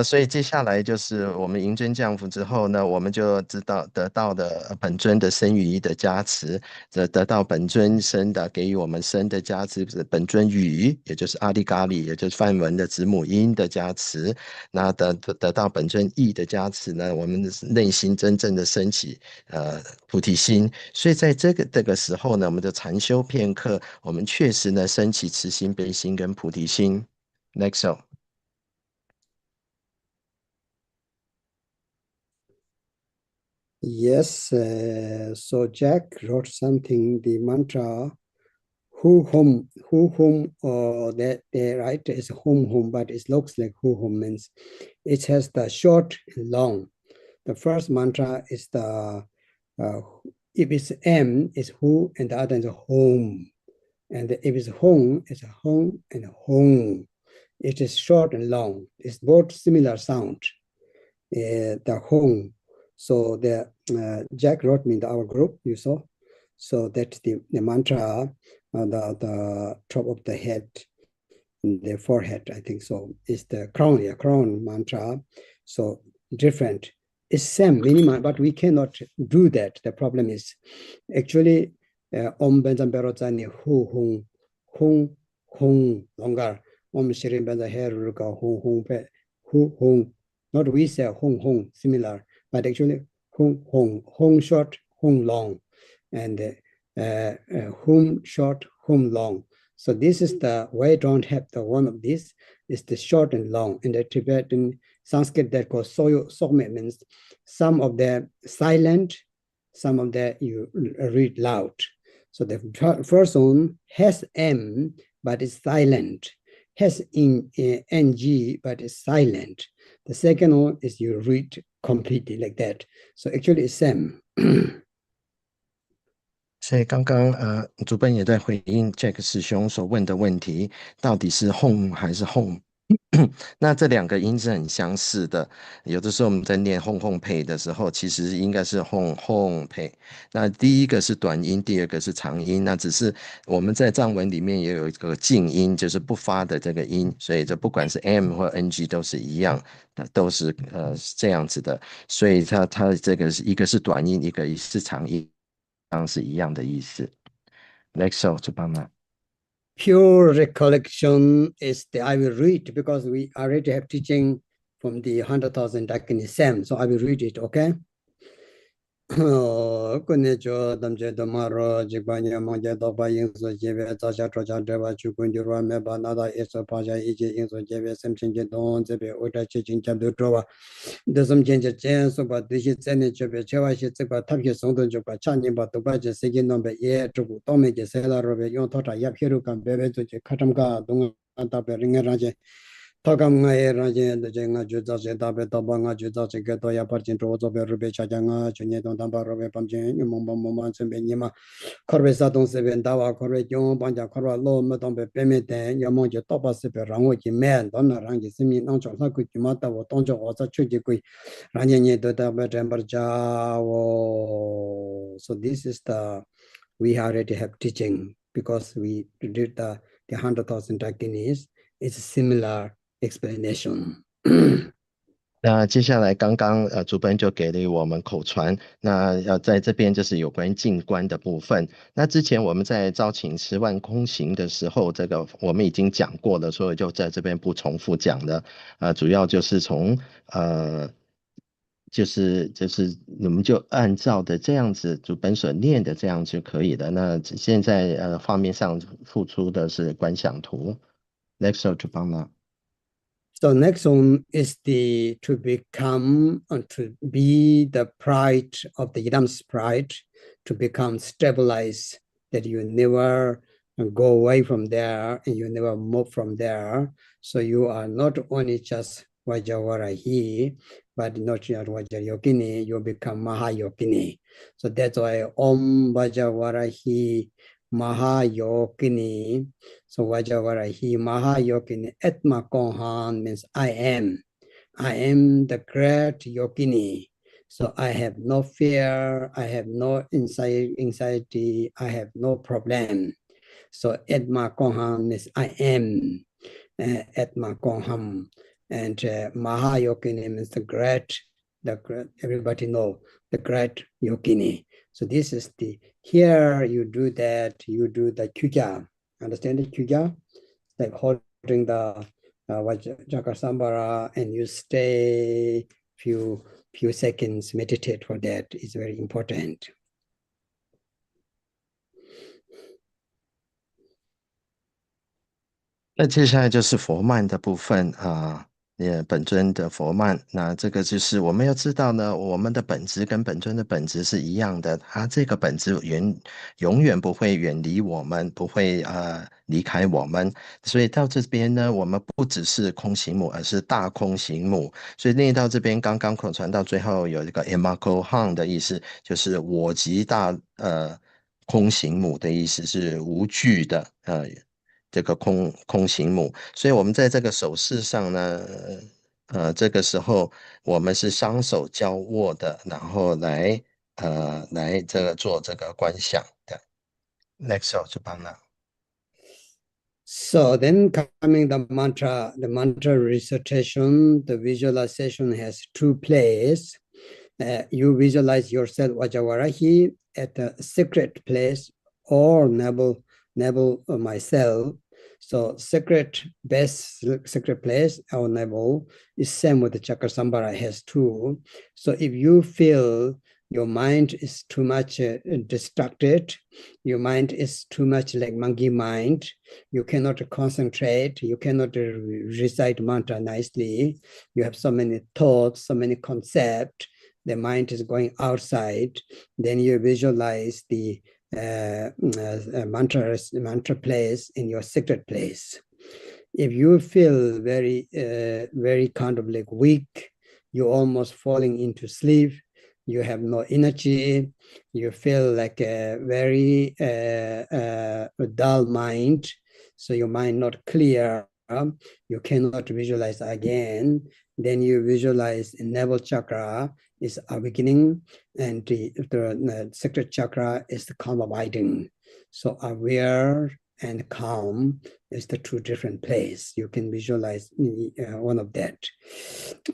所以接下来就是我们迎尊降福之后呢，我们就得到的本尊的身语意的加持，得到本尊身的给予我们身的加持，本尊语也就是阿利咖喱，也就是梵文的子母音的加持。那得到本尊意的加持呢，我们内心真正的升起菩提心。所以在这个时候呢，我们就禅修片刻，我们确实呢升起慈心、悲心跟菩提心。Next one. Yes, so Jack wrote something, the mantra, who home, that they write is home, but it looks like who home means it has the short and long. The first mantra is the, if it's M, is who, and the other is home. And if it's home, it's home and home. It is short and long. It's both similar sound, the home. So the Jack wrote me in our group, you saw. So that the mantra on the top of the head, the forehead, I think so, is the crown mantra. So different. It's same minimum, but we cannot do that. The problem is actually Om Benjam Berozani Hu Hung longer. Om Shirin Benza Heruka Hung. Not we say Hung similar, but actually Hung short, Hung long, and Hum short, Hum long. So this is the way. Don't have the one of this is the short and long. In the Tibetan Sanskrit that called Sogme means some of the silent, some of the you read loud. So the first one has M but is silent, has NG but is silent. The second one is you read completely like that. So actually it's same. 所以刚刚主本也在回应 Jack 师兄所问的问题，到底是 home 还是 home？那这两个音是很相似的，有的时候我们在念轰轰配的时候，其实应该是轰轰配。那第一个是短音，第二个是长音。那只是我们在藏文里面也有一个静音，就是不发的这个音，所以这不管是 M 或 NG 都是一样，都是这样子的。所以它这个是一个是短音，一个是长音，当是一样的意思。Next, 就帮忙。Pure recollection is the I will read because we already have teaching from the 100,000 Dakinis Sam. So I will read it, okay? Kunecho damje damaro jibanya mangja doba yingso jebe zasha chocha dreba chukunjurwa meba nada eso paja iji yingso jebe semchinje don zebe oda chichin chabdo drowa desam chenje chen soba dishi tsene chebe chewa shi tsikwa tabshi songdon chokwa chanjimba doba je segi nombe ye chuku tome je sela robe yon tota yap hiru kan bebe zoche katamka dunga tabe ringa raje Tokam nga e rajen de nga ju za se tabe taba nga ju za se ke to ya parchin to zo be rube cha nga chunye don tamba robe pamchen mom bom mom sen be nyima korbe sa don se ben dawa korbe jong banja korwa lo me don be peme ten ya mo je to pa se be rang wo ji men don na rang ji simi nang chong sa ku ji ma ta wo tong jo wo sa chu ji ku rang nye do ta be temper ja wo. So this is the we already have teaching because we did the 100,000 Dakinis. It's similar explanation. 那接下来刚刚主本就给了我们口传，那要在这边就是有关静观的部分。那之前我们在招请十万空行的时候，这个我们已经讲过了，所以就在这边不重复讲了。主要就是从就是你们就按照的这样子主本所念的这样就可以了。那现在画面上付出的是观想图。Next 就帮了。So next one is the to become to be the pride of the Yidam's pride, to become stabilized, that you never go away from there and you never move from there. So you are not only just Vajravarahi, but not just Vajrayogini, you become Mahayogini. So that's why Om Vajravarahi Mahayogini. So Vajravarahi Mahayogini Atma Kohan means I am. I am the great yogini. So I have no fear, I have no anxiety, I have no problem. So Atma Kohan means I am. Atma Koham. And Mahayogini means the great, everybody know, the great yogini. So this is the, here you do that, you do the kuja. Understand the kuja? Like holding the Jakasambara and you stay few seconds, meditate for that is very important. 那接下来就是佛曼的部分本尊的佛曼，那这个就是我们要知道呢，我们的本质跟本尊的本质是一样的，它这个本质永远不会远离我们，不会离开我们，所以到这边呢，我们不只是空行母，而是大空行母，所以念到这边，刚刚口传到最后有一个 emako han 的意思，就是我即大空行母的意思是无惧的这个空行母，所以我们在这个手势上呢，这个时候我们是双手交握的，然后来这个做这个观想的。Next 就帮了。So then coming the mantra recitation, the visualization has two places. You visualize yourself Vajravarahi at a secret place or navel myself. So secret place, our navel is same with the chakra sambara has two. So if you feel your mind is too much distracted, your mind is too much like monkey mind, you cannot concentrate, you cannot recite mantra nicely, you have so many thoughts, so many concepts, the mind is going outside, then you visualize the mantra place in your secret place. If you feel very kind of like weak, you're almost falling into sleep, you have no energy, you feel like a very dull mind, so your mind not clear, you cannot visualize again. Then you visualize navel chakra is awakening, and the sacred chakra is the calm abiding. So aware and calm is the two different places. You can visualize one of that.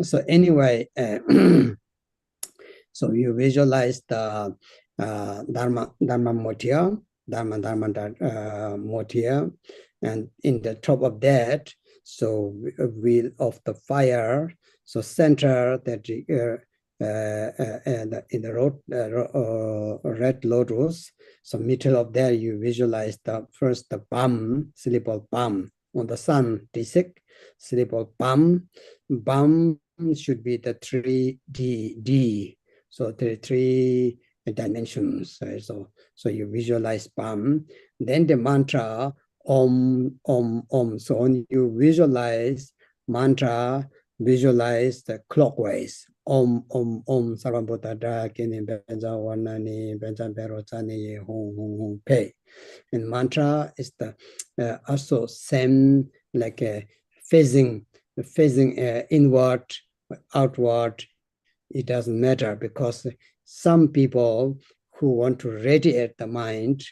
So anyway, so you visualize the Dharma motia, motia, and in the top of that, so wheel of the fire, so center that and in the red lotus, so middle of there you visualize the first the palm, syllable palm on the sun, D6, syllable palm should be the 3D. So there are three dimensions. So you visualize palm. Then the mantra Om, Om, Om. So when you visualize mantra, visualize the clockwise. Om, Om, Om, Sarvabhuta Dakini Benza Wanani, Benza Berotani, Hong, Hong, Hong, Pei. And mantra is the also same like phasing inward, outward. It doesn't matter, because some people who want to radiate the mind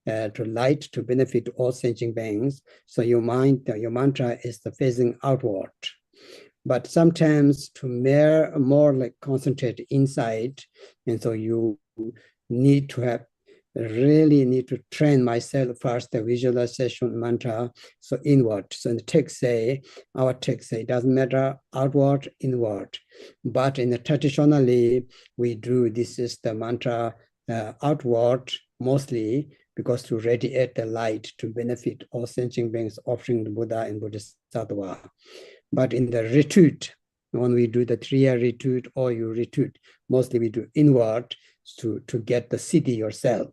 to light to benefit all sentient beings, so your mantra is the facing outward. But sometimes to more like concentrate inside, and so you really need to train myself first the visualization mantra, so inward. So in the text say, our text say, it doesn't matter outward, inward. But in the traditionally, we do, this is the mantra outward mostly, because to radiate the light to benefit all sentient beings, offering the Buddha and Bodhisattva. But in the retreat, when we do the 3-year retreat or you retreat, mostly we do inward to get the city yourself.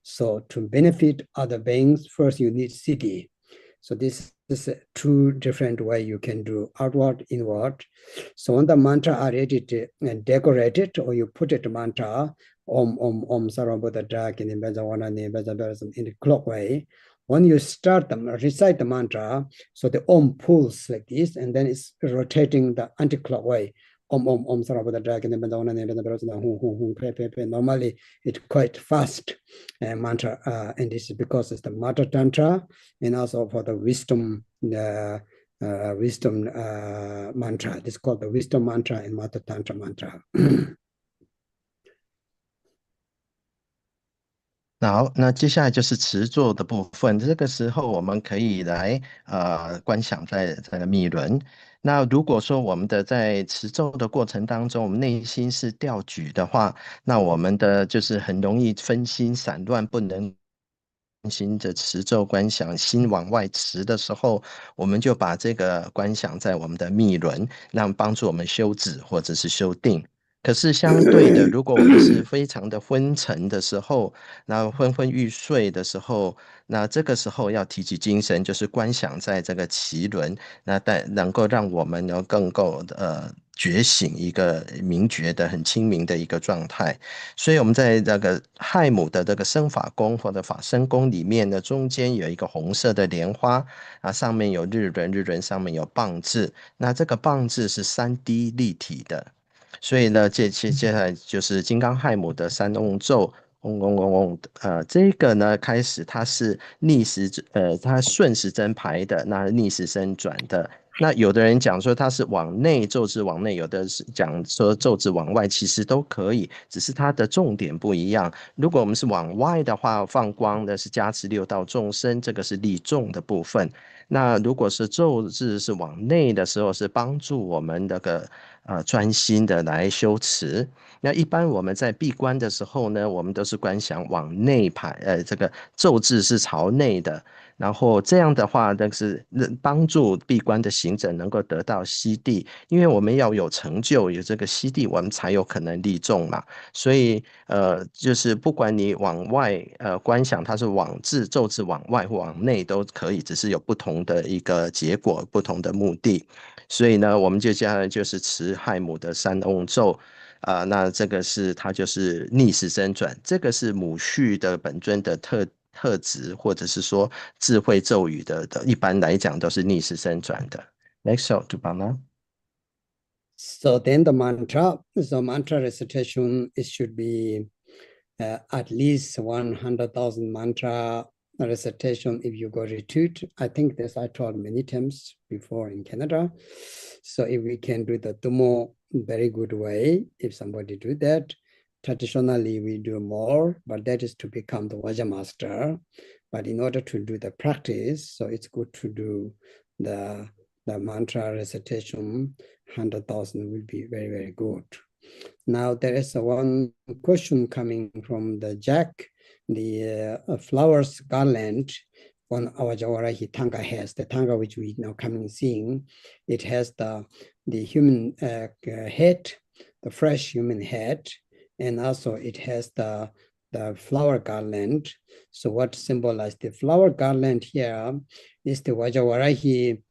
So to benefit other beings, first you need city. So this is two different way you can do, outward, inward. So when the mantra are edited and decorated, or you put it mantra, Om, Om, Om, Sarvabhuta Dakini Benza Wanani, Benza Berasam, in the clockwise. When you start them, recite the mantra, so the Om pulls like this, and then it's rotating the anti-clockwise. Om, Om, Om, Sarvabhuta Dakini Benza Wanani, Benza Berasam, Hum, Hum, Hum, Pe, Pe, Pe. Normally, it's quite fast mantra, and this is because it's the Mata Tantra, and also for the wisdom mantra. This is called the wisdom mantra and Mata Tantra mantra. 好，那接下来就是持咒的部分。这个时候我们可以来观想在这个密轮。那如果说我们的在持咒的过程当中，我们内心是掉举的话，那我们的就是很容易分心散乱，不能心的持咒观想，心往外持的时候，我们就把这个观想在我们的密轮，让帮助我们修止或者是修定。可是相对的，如果我们是非常的昏沉的时候，那昏昏欲睡的时候，那这个时候要提起精神，就是观想在这个脐轮，那能够让我们能更够觉醒一个明觉的很清明的一个状态。所以我们在这个亥母的这个生法宫或者法身宫里面呢，中间有一个红色的莲花啊，上面有日轮，日轮上面有棒字，那这个棒字是3D 立体的。所以呢，接下来就是金刚亥母的三嗡咒，嗡嗡嗡嗡，这个呢开始它是逆时它顺时针排的，那逆时针转的。那有的人讲说它是往内咒字往内，有的是讲说咒字往外，其实都可以，只是它的重点不一样。如果我们是往外的话，放光的是加持六道众生，这个是利众的部分。那如果是咒字是往内的时候，是帮助我们那个专心的来修持。那一般我们在闭关的时候呢，我们都是观想往内排，这个咒字是朝内的。然后这样的话，那是帮助闭关的行者能够得到悉地，因为我们要有成就，有这个悉地，我们才有可能利众嘛。所以就是不管你往外观想，它是往咒字往外或往内都可以，只是有不同的一个结果，不同的目的。所以呢，我们接下来就是持亥母的三嗡咒。那这个是它就是逆时针转，这个是母续的本尊的特质，或者是说智慧咒语的，一般来讲都是逆时针转的。Next shot to Bama. So then the mantra, so mantra recitation, it should be at least 100,000 mantra recitation if you go retreat. I think this I told many times before in Canada. So if we can do the Tumo very good way, if somebody do that, traditionally we do more, but that is to become the Vaja master. But in order to do the practice, so it's good to do the mantra recitation. 100,000 will be very, very good. Now there is one question coming from the Jack, the flowers garland on our Vajrayogini Tanga has, the Tanga which we now coming seeing, it has the human head, the fresh human head, and also it has the flower garland. So what symbolizes the flower garland here is the Vajrayogini.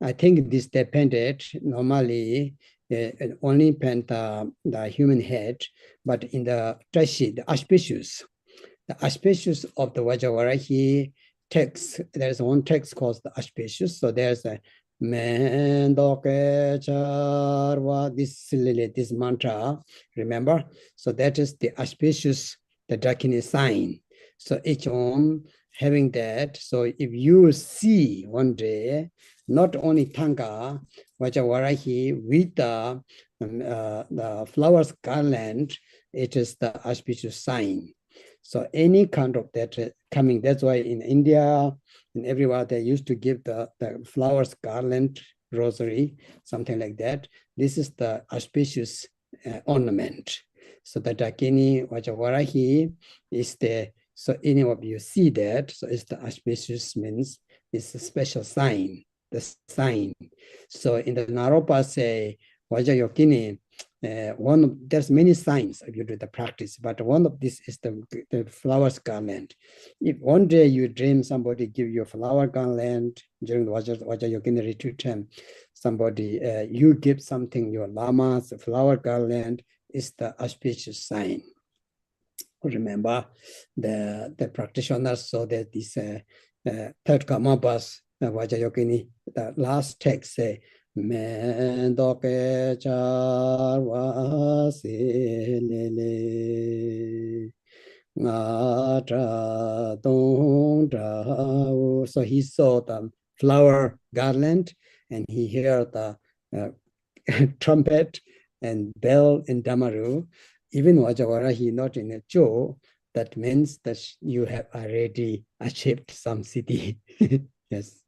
I think this depended normally only paint the human head, but in the Trashi, the auspicious of the Vajrayogini text, there's one text called the auspicious. So there's a this mantra, remember? So that is the auspicious, the Dakini sign. So each one having that. So if you see one day, not only Tanga, Vajrayogini with the flowers garland, it is the auspicious sign. So any kind of that coming, that's why in India and everywhere they used to give the flowers garland, rosary, something like that. This is the auspicious ornament. So the Dakini Vajrayogini is the, so any of you see that, so it's the auspicious means it's a special sign, the sign. So in the Naropa say Vajrayogini, there's many signs if you do the practice, but one of this is the flowers garland. If one day you dream somebody give you a flower garland during the Vajrayogini retreat time, somebody, you give something, your Lama's flower garland is the auspicious sign. Remember the practitioners, so that this third Kamapas, Vajrayogini, the last text say, Mendoke charwa silele ngatra dongtra. So he saw the flower garland and he heard the trumpet and bell in Damaru. Even Vajrayogini not in a Cho, that means that you have already achieved some city. Yes.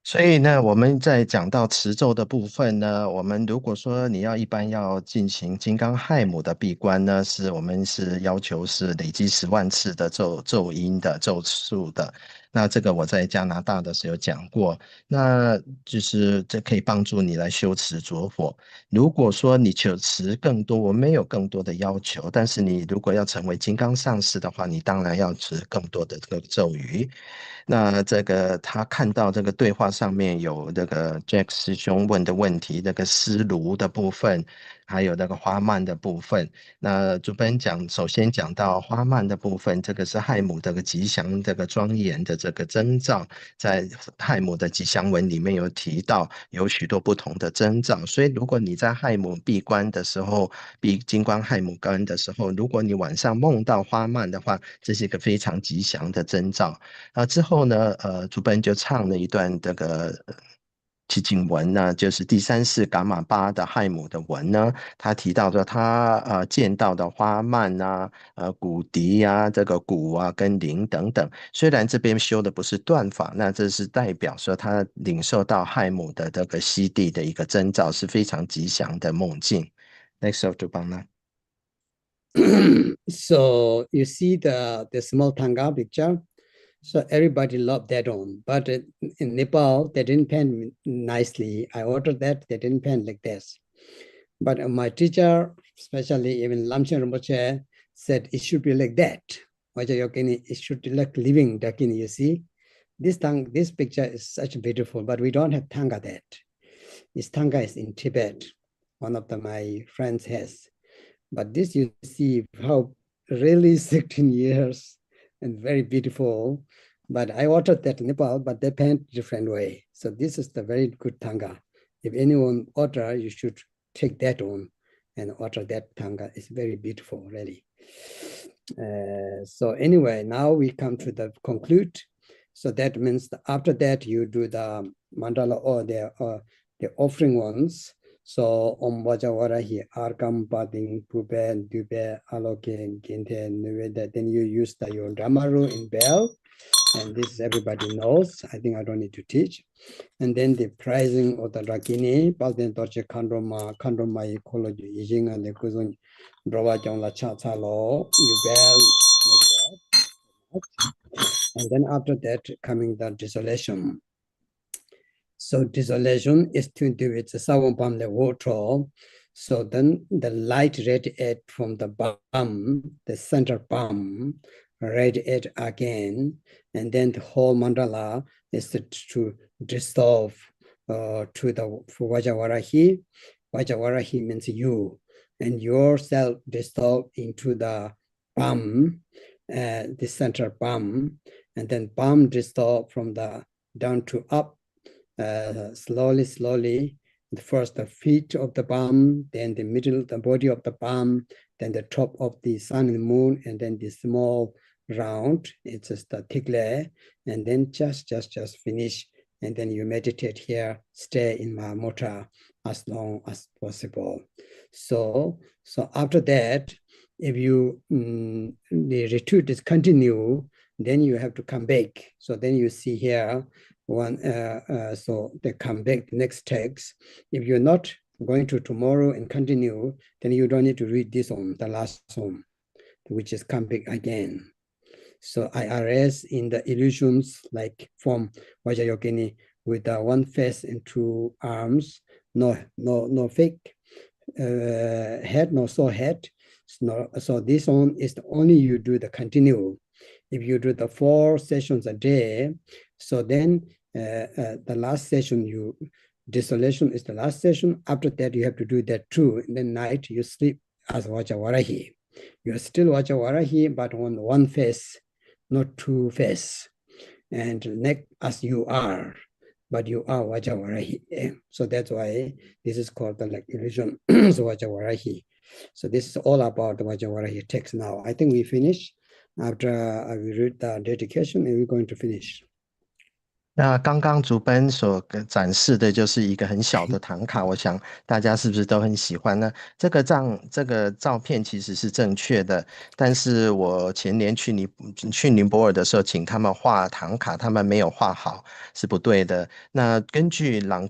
所以呢，我们在讲到持咒的部分呢，我们如果说你一般要进行金刚亥母的闭关呢，我们是要求是累积10万次的咒音的咒数的。那这个我在加拿大的时候讲过，那就是这可以帮助你来修持着火。如果说你求持更多，我没有更多的要求，但是你如果要成为金刚上师的话，你当然要持更多的这个咒语。那这个他看到这个对话上面有这个 Jack 师兄问的问题，这个思炉的部分，还有那个花蔓的部分。那主本首先讲到花蔓的部分，这个是亥母这个吉祥、这个庄严的这个征兆，在亥母的吉祥文里面有提到有许多不同的征兆，所以如果你在亥母闭关的时候，金光亥母关的时候，如果你晚上梦到花蔓的话，这是一个非常吉祥的征兆。之后呢，主本就唱了一段这个祈请文呢，就是第3世噶玛巴的亥母的文呢，他提到说他见到的花蔓啊、骨笛啊、这个鼓啊跟铃等等，虽然这边修的不是断法，那这是代表说他领受到亥母的这个西地的一个征兆，是非常吉祥的梦境。Next of 主帮呢。So you see the small Tanga picture. So everybody loved that one. But in Nepal, they didn't paint nicely. I ordered that, they didn't paint like this. But my teacher, especially even Lamchen Rinpoche, said it should be like that. Vajrayogini, it should be like living Dakini, you see. This picture is such beautiful, but we don't have Tanga that. This Tanga is in Tibet. One of my friends has. But this you see how really 16 years and very beautiful. But I ordered that in Nepal, but they paint different way. So this is the very good Tanga. If anyone order, you should take that one and order that Tanga. It's very beautiful, really. So anyway, now we come to the conclude. So that means that after that you do the mandala or the offering ones. So Om Vajrayogini Arkam Pading Pupe Dupe Aloke Ginte Nuveda. Then you use your Dharma in bell. And this everybody knows. I think I don't need to teach. And then the pricing of the Dakini, Palden Torche Kandroma ecology, Yijing and the Kuzun Drova Jongla Chatsalo, you bell like that. And then after that, coming the desolation. So desolation is to do with the seven palm the water. So then the light radiate from the palm, the center palm, radiate again, and then the whole mandala is to dissolve to the Vajrayogini. Vajrayogini means you, and yourself dissolve into the palm, the center palm, and then palm dissolve from the down to up. Slowly, first the feet of the palm, then the middle, the body of the palm, then the top of the sun and moon, and then the small round, it's just a thick layer, and then just finish, and then you meditate here, stay in Mahamudra as long as possible. So after that, if you the retreat is continue, then you have to come back. So then you see here one, so they come back next text. If you're not going to tomorrow and continue, then you don't need to read this one, the last one, which is come back again. So IRS in the illusions like form Vajrayogini with one face and two arms, no fake head, no saw head. So this one is the only you do the continue. If you do the 4 sessions a day, so then the last session, desolation is the last session. After that, you have to do that too. In the night, you sleep as Vajrayogini. You are still Vajrayogini, but on one face, not 2 face. And neck as you are, but you are Vajrayogini. So that's why this is called the like illusion, so Vajrayogini. So this is all about the Vajrayogini text now. I think we finish. After I will read the dedication, and we're going to finish. 那刚刚竹奔所展示的就是一个很小的唐卡，我想大家是不是都很喜欢呢？这个照片其实是正确的，但是我前年去尼泊尔的时候，请他们画唐卡，他们没有画好，是不对的。那根据朗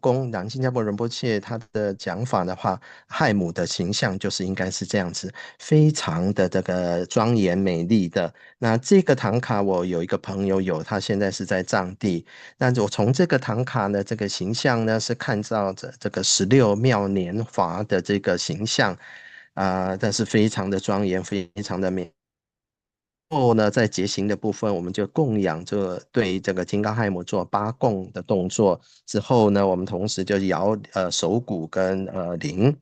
新加坡仁波切他的讲法的话，亥母的形象就是应该是这样子，非常的这个庄严美丽的。那这个唐卡我有一个朋友有，他现在是在藏地。那我从这个唐卡呢，这个形象呢，是看到这个16妙年华的这个形象，但是非常的庄严，非常的美。后呢，在结行的部分，我们就供养对这个金刚亥母做8供的动作。之后呢，我们同时就摇手鼓跟铃。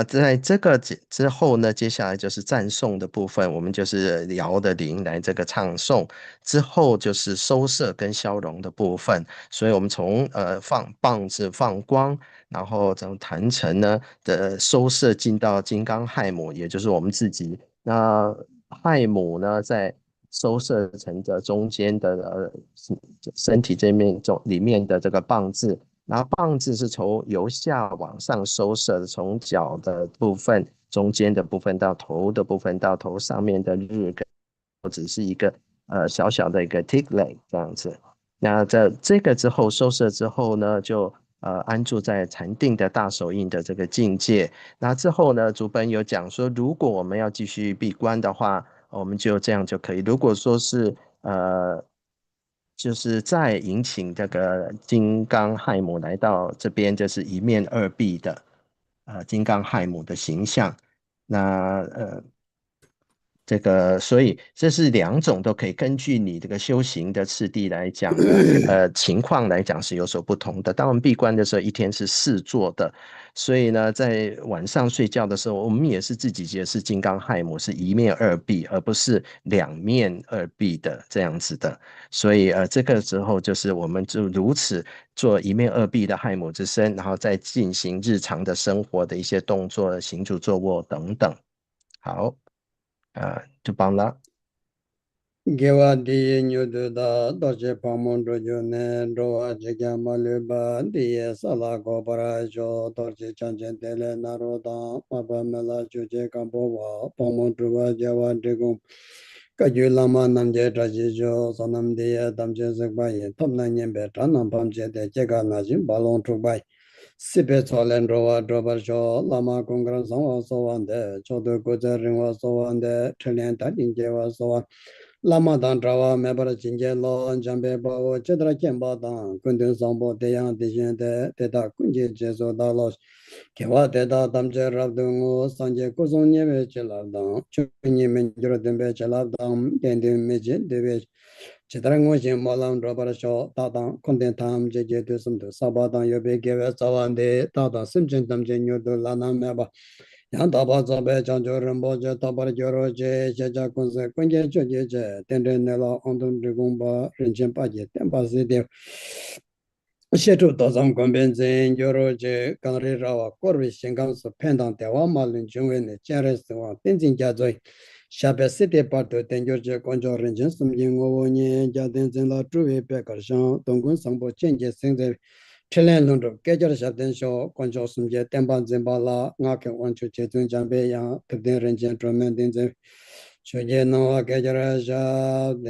在这个之后呢，接下来就是赞颂的部分，我们就是摇的铃来这个唱诵，之后就是收摄跟消融的部分，所以我们从放棒子放光，然后从坛城呢的收摄进到金刚亥母，也就是我们自己。那亥母呢，在收摄成的中间的身体这面里面的这个棒字。然后棒字是从由下往上收摄的，从脚的部分、中间的部分到头的部分，到头上面的日根，或者是一个小小的一个 ticklet 这样子。那这个之后收摄之后呢，就安住在禅定的大手印的这个境界。那之后呢，主本有讲说，如果我们要继续闭关的话，我们就这样就可以。如果说是就是再引请这个金刚亥母来到这边，就是一面二臂的金刚亥母的形象。那这个，所以这是两种都可以根据你这个修行的次第来讲呢，情况来讲是有所不同的。当我们闭关的时候，一天是4座的，所以呢，在晚上睡觉的时候，我们也是自己也是金刚亥母，是一面二臂，而不是两面二臂的这样子的。所以这个时候就是我们就如此做一面二臂的亥母之身，然后再进行日常的生活的一些动作、行住坐卧等等。好。就帮了。Gewa di nyudu da doche pamon rojo ne roa jigya maluba di sala gopara jo dorje chanchen tele naro da maba mela juje kampo wa pamon ruwa jawa digum kaju lama namje traji jo sonam diya damche sekba yin tomna nyembe tranam pamche de jega najim balong trukbay sipe cholen roa drobar jo lama kongran sangwa sowande chodo goja ringwa sowande trilen tatin jewa sowan Lama dan trawa mebara jinje lo jambe bawo chedra kemba dan kundin sambo deyang dijen de teta kunje jeso da lo kewa teta tamche rabdungu sanje kusung nyebe chelab dan chunyi menjuro denbe chelab dan dendin meje debe chedra ngoshin molam drabara sho tadan kundin tam jeje de sumdu sabadan yobe gewe zawande tadan simchen tamche nyodo lana meba Yang taba zabe chancho rinpo che tabar gyoro che che cha kunse kunje cho che che tenre nela ondun rigungpa rinchen pa che tenpa si de shetu dosam gomben zen gyoro che kangri rawa korvi shingang su pendang dewa malin chungwe ne chenre siwa tenzin kya zoi shabe siti parto tengyur che koncho rinchen sumji ngowo nye kya tenzin la truwe pe karshang tongun sangpo chenje sengze Chilean Lundro, Gajar Shabden Show, Conjo Sumje, Temban Zimbala, Naka Wanchu Chetun Jambe, Yang, Pibden Renjan, Truman Dinze, Shoje Noa Gajar Shabden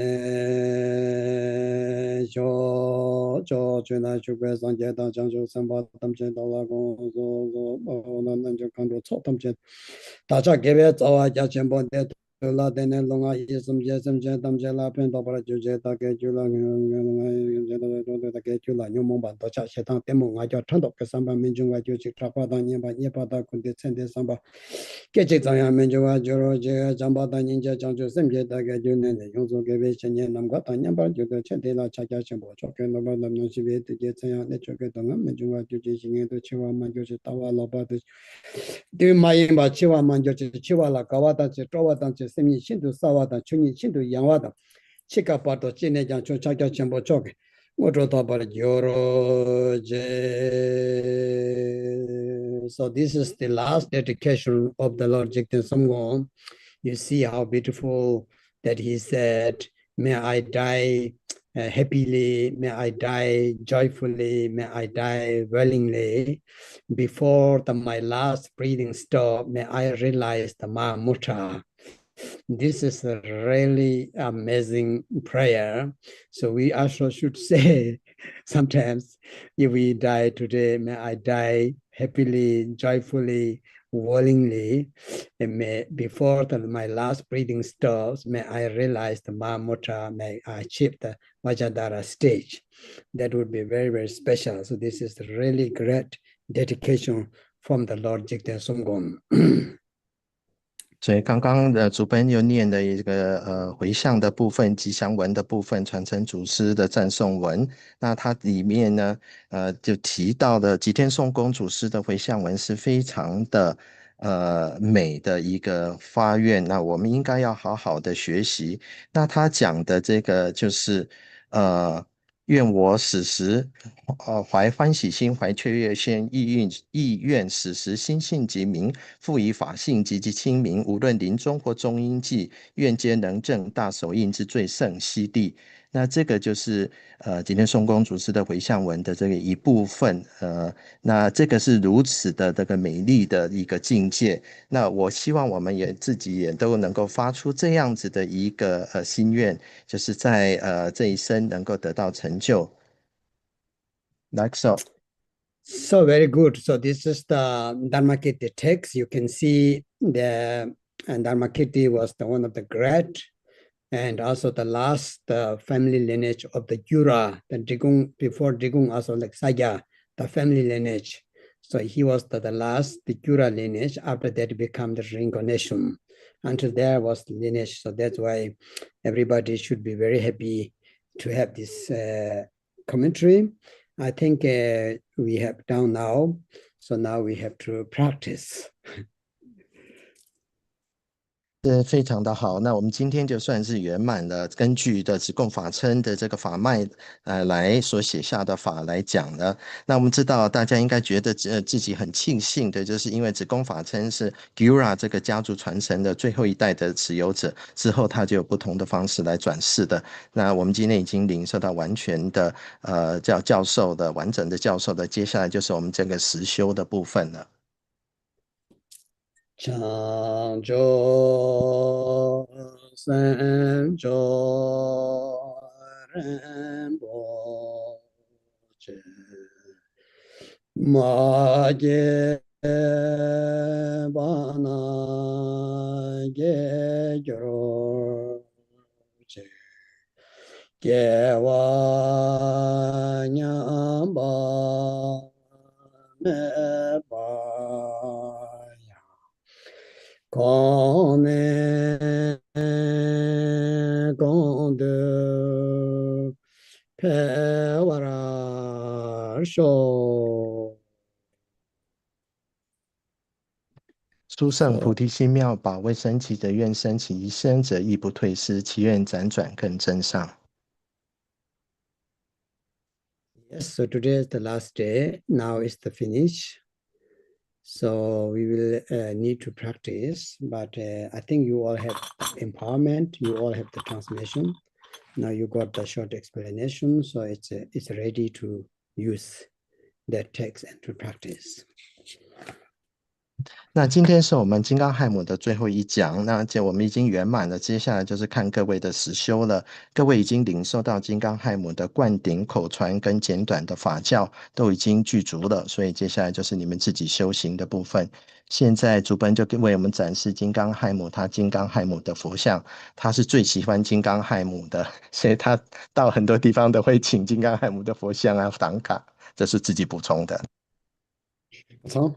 Show, Chuna Chukwe Sanje, Janjo Samba, Tamche, Dalago, Nanjo Kando, Tamche, Tacha Gebe, Zawa, Yachembo, La Dene Longa, Yisum Jesum Jetam Jela, Pentopara Jujeta, Jula, Jula, Yumba, Docha, Shetan, Temo, I got Tando, Samba, Minjunga, Juchi, Trapada, Yepata, Kundi, Sende Samba, Ketchitaya, Minjua, Joro, Jambata, Ninja, Janjo, Semjeta, Junen, Yonzo, Gavation, Namgata, Yamba, Juda, Chetela, Chacha, Chambo, Chokan, Nobel, Nosibi, Jetsa, Nechoketan, Minjunga, Juji, Chiwa, Manjosi, Tawa, Lobatis. Do my imba chiwa manjo chiwa la kawata chi trowata chi semi shindu sawata chuni shindu yangwata chika pato chine jan chon chakya chenpo choke woto tabar gyoro je. So this is the last dedication of the Lord Jigten Samgom. You see how beautiful that he said, may I die happily, may I die joyfully, may I die willingly. Before my last breathing stop, may I realize the Mahamudra. This is a really amazing prayer. So we also should say sometimes, if we die today, may I die happily, joyfully, willingly. And may, before my last breathing stops, may I realize the Mahamudra, may I achieve the Vajradhara stage. That would be very, very special. So this is really great dedication from the Lord Jigten Sumgom. 所以刚刚的主本又念的一个回向的部分、吉祥文的部分、传承祖师的赞颂文，那它里面呢，就提到的吉天颂公祖师的回向文是非常的美的一个发愿，那我们应该要好好的学习。那他讲的这个就是愿我死时，怀欢喜心，怀雀跃心，意愿死时心性即明，复以法性极其清明。无论临终或中阴际，愿皆能证大手印之最胜悉地。那这个就是今天宋公祖师的回向文的这个一部分。那这个是如此的这个美丽的一个境界。那我希望我们也自己也都能够发出这样子的一个心愿，就是在这一生能够得到成就。Like so. So very good. So this is the Dharmakirti text. You can see the Dharmakirti was one of the great and also the last family lineage of the Jura, the Digung, before Digung also like Saya, the family lineage. So he was the last, the Jura lineage. After that, it became the reincarnation. until there was the lineage. So that's why everybody should be very happy to have this commentary. I think we have done now, so now we have to practice. 非常的好，那我们今天就算是圆满了，根据的子贡法称的这个法脉，来所写下的法来讲呢。那我们知道，大家应该觉得自己很庆幸的，就是因为子贡法称是 Gura 这个家族传承的最后一代的持有者，之后他就有不同的方式来转世的。那我们今天已经领受到完全的教授的完整的教授的，接下来就是我们这个实修的部分了。长久三周人波切马杰巴那耶哟切耶瓦娘巴me巴。Con de pewara show。殊胜菩提心妙宝，未生起者愿生起，一生者亦不退失，其愿辗转更增上。Yes, so today is the last day. Now is the finish. So we will need to practice, but I think you all have empowerment. You all have the transmission. Now you got the short explanation, so it's ready to use that text and to practice. 那今天是我们金刚亥母的最后一讲，那我们已经圆满了，接下来就是看各位的实修了。各位已经领受到金刚亥母的灌顶、口传跟简短的法教都已经具足了，所以接下来就是你们自己修行的部分。现在主本就为我们展示金刚亥母，他金刚亥母的佛像，他是最喜欢金刚亥母的，所以他到很多地方都会请金刚亥母的佛像啊、党卡，这是自己补充的。好。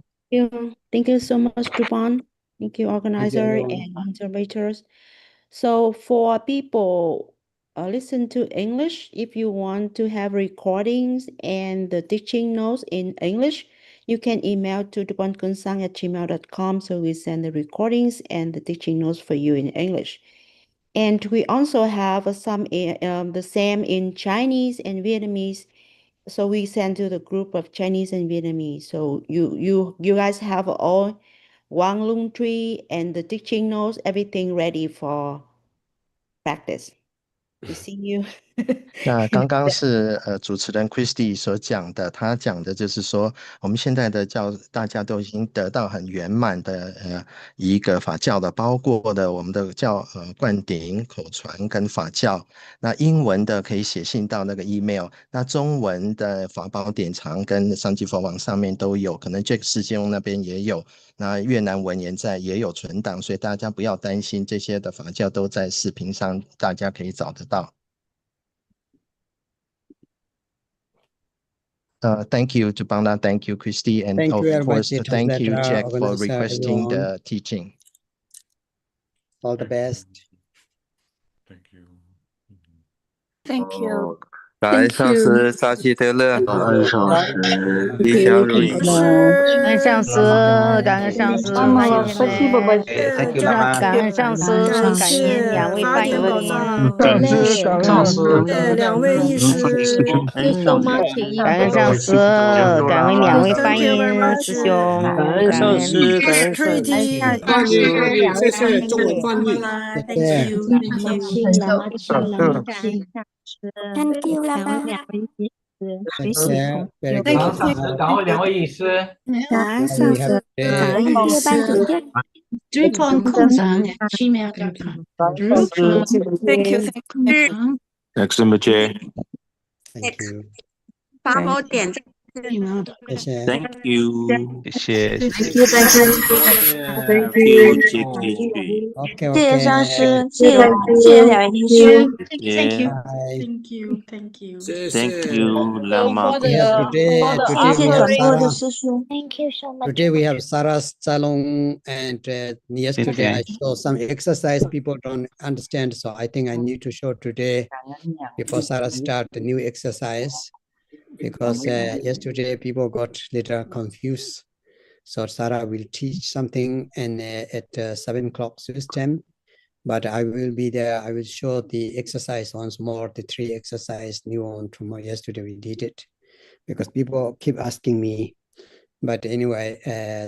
Thank you so much, Drupon. Thank you, organizer and observators. So for people listen to English, if you want to have recordings and the teaching notes in English, you can email to druponkunsang@gmail.com. So we send the recordings and the teaching notes for you in English. And we also have some the same in Chinese and Vietnamese. So we send to the group of Chinese and Vietnamese. So you guys have all Wang Lung Tree and the teaching notes, everything ready for practice. We see you. 那刚刚是主持人 Christy 所讲的，他讲的就是说，我们现在的大家都已经得到很圆满的一个法教的，包括的我们的灌顶、口传跟法教。那英文的可以写信到那个 email， 那中文的法宝典藏跟上机佛网上面都有，可能 Jack 世界那边也有。那越南文也有存档，所以大家不要担心，这些的法教都在视频上，大家可以找得到。Thank you, Jubana. Thank you, Christy. And thank you, of course, everybody, thank you, Jack, for organizer, requesting everyone. the teaching. All the best. Thank you. Thank you. 感恩上师扎西德勒，感恩上师，吉祥如意。感恩上师，感恩上师，那今天呢？感恩上师，感恩两位翻译，感恩上师，两位义师，感恩上师，感恩两位翻译师兄，感恩上师，感恩上师，谢谢中文翻译，谢谢。Thank you, Lama. Very good. 感恩两位医师，感恩上师，感恩义师。Drupon Kunsang Thank you, thank you. Excellent, Jay. Thank you. 法宝点赞谢谢。 Thank you. 谢谢，谢谢。 Thank you, JKG. OK 谢谢 OK，上师，谢谢两位听师。Yeah. Bye. Thank you, Lama. We have today 谢谢 we have 所有的 Sarah. 师叔。 Thank you so much. Today we have Sarah's salon, and yesterday I Okay. saw some exercise people don't understand, so I think I need to show today before Sarah start the new exercise, because yesterday people got little confused. So Sarah will teach something and at 7 o'clock Swiss time, but I will be there. I will show the exercise once more, the 3 exercise new one tomorrow. Yesterday we did it because people keep asking me. But anyway,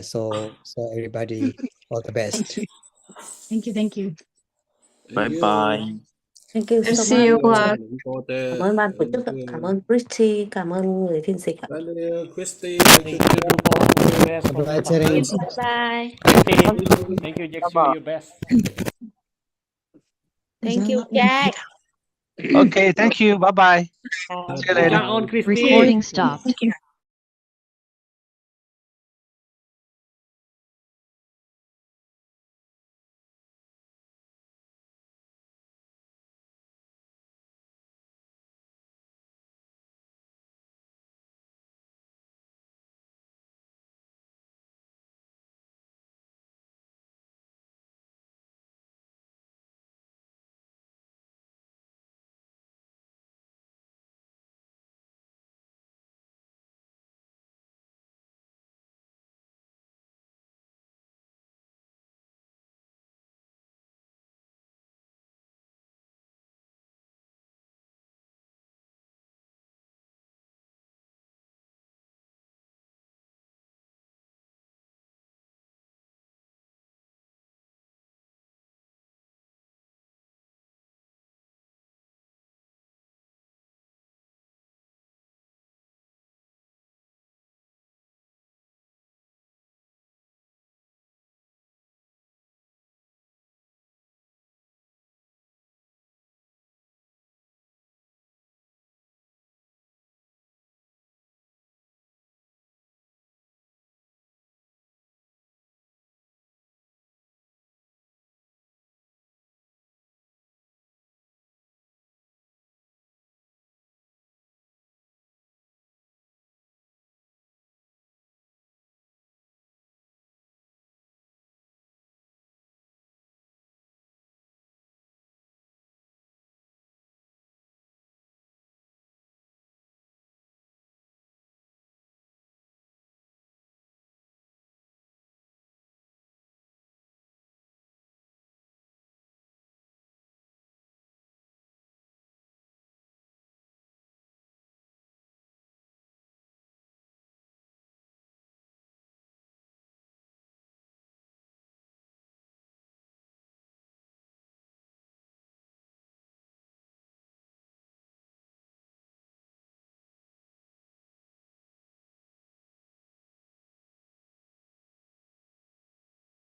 so everybody, all the best. Thank you. Bye bye. Thank you so See you much. ạ. Cảm ơn ban tổ chức, cảm ơn Christy, cảm ơn người phiên dịch ạ. Christy. Bye, Tsering. Bye. Thank you, Jackson. Your best. Thank you, Jack. Okay, thank you. Bye bye. See you later. On Christy. Recording stopped.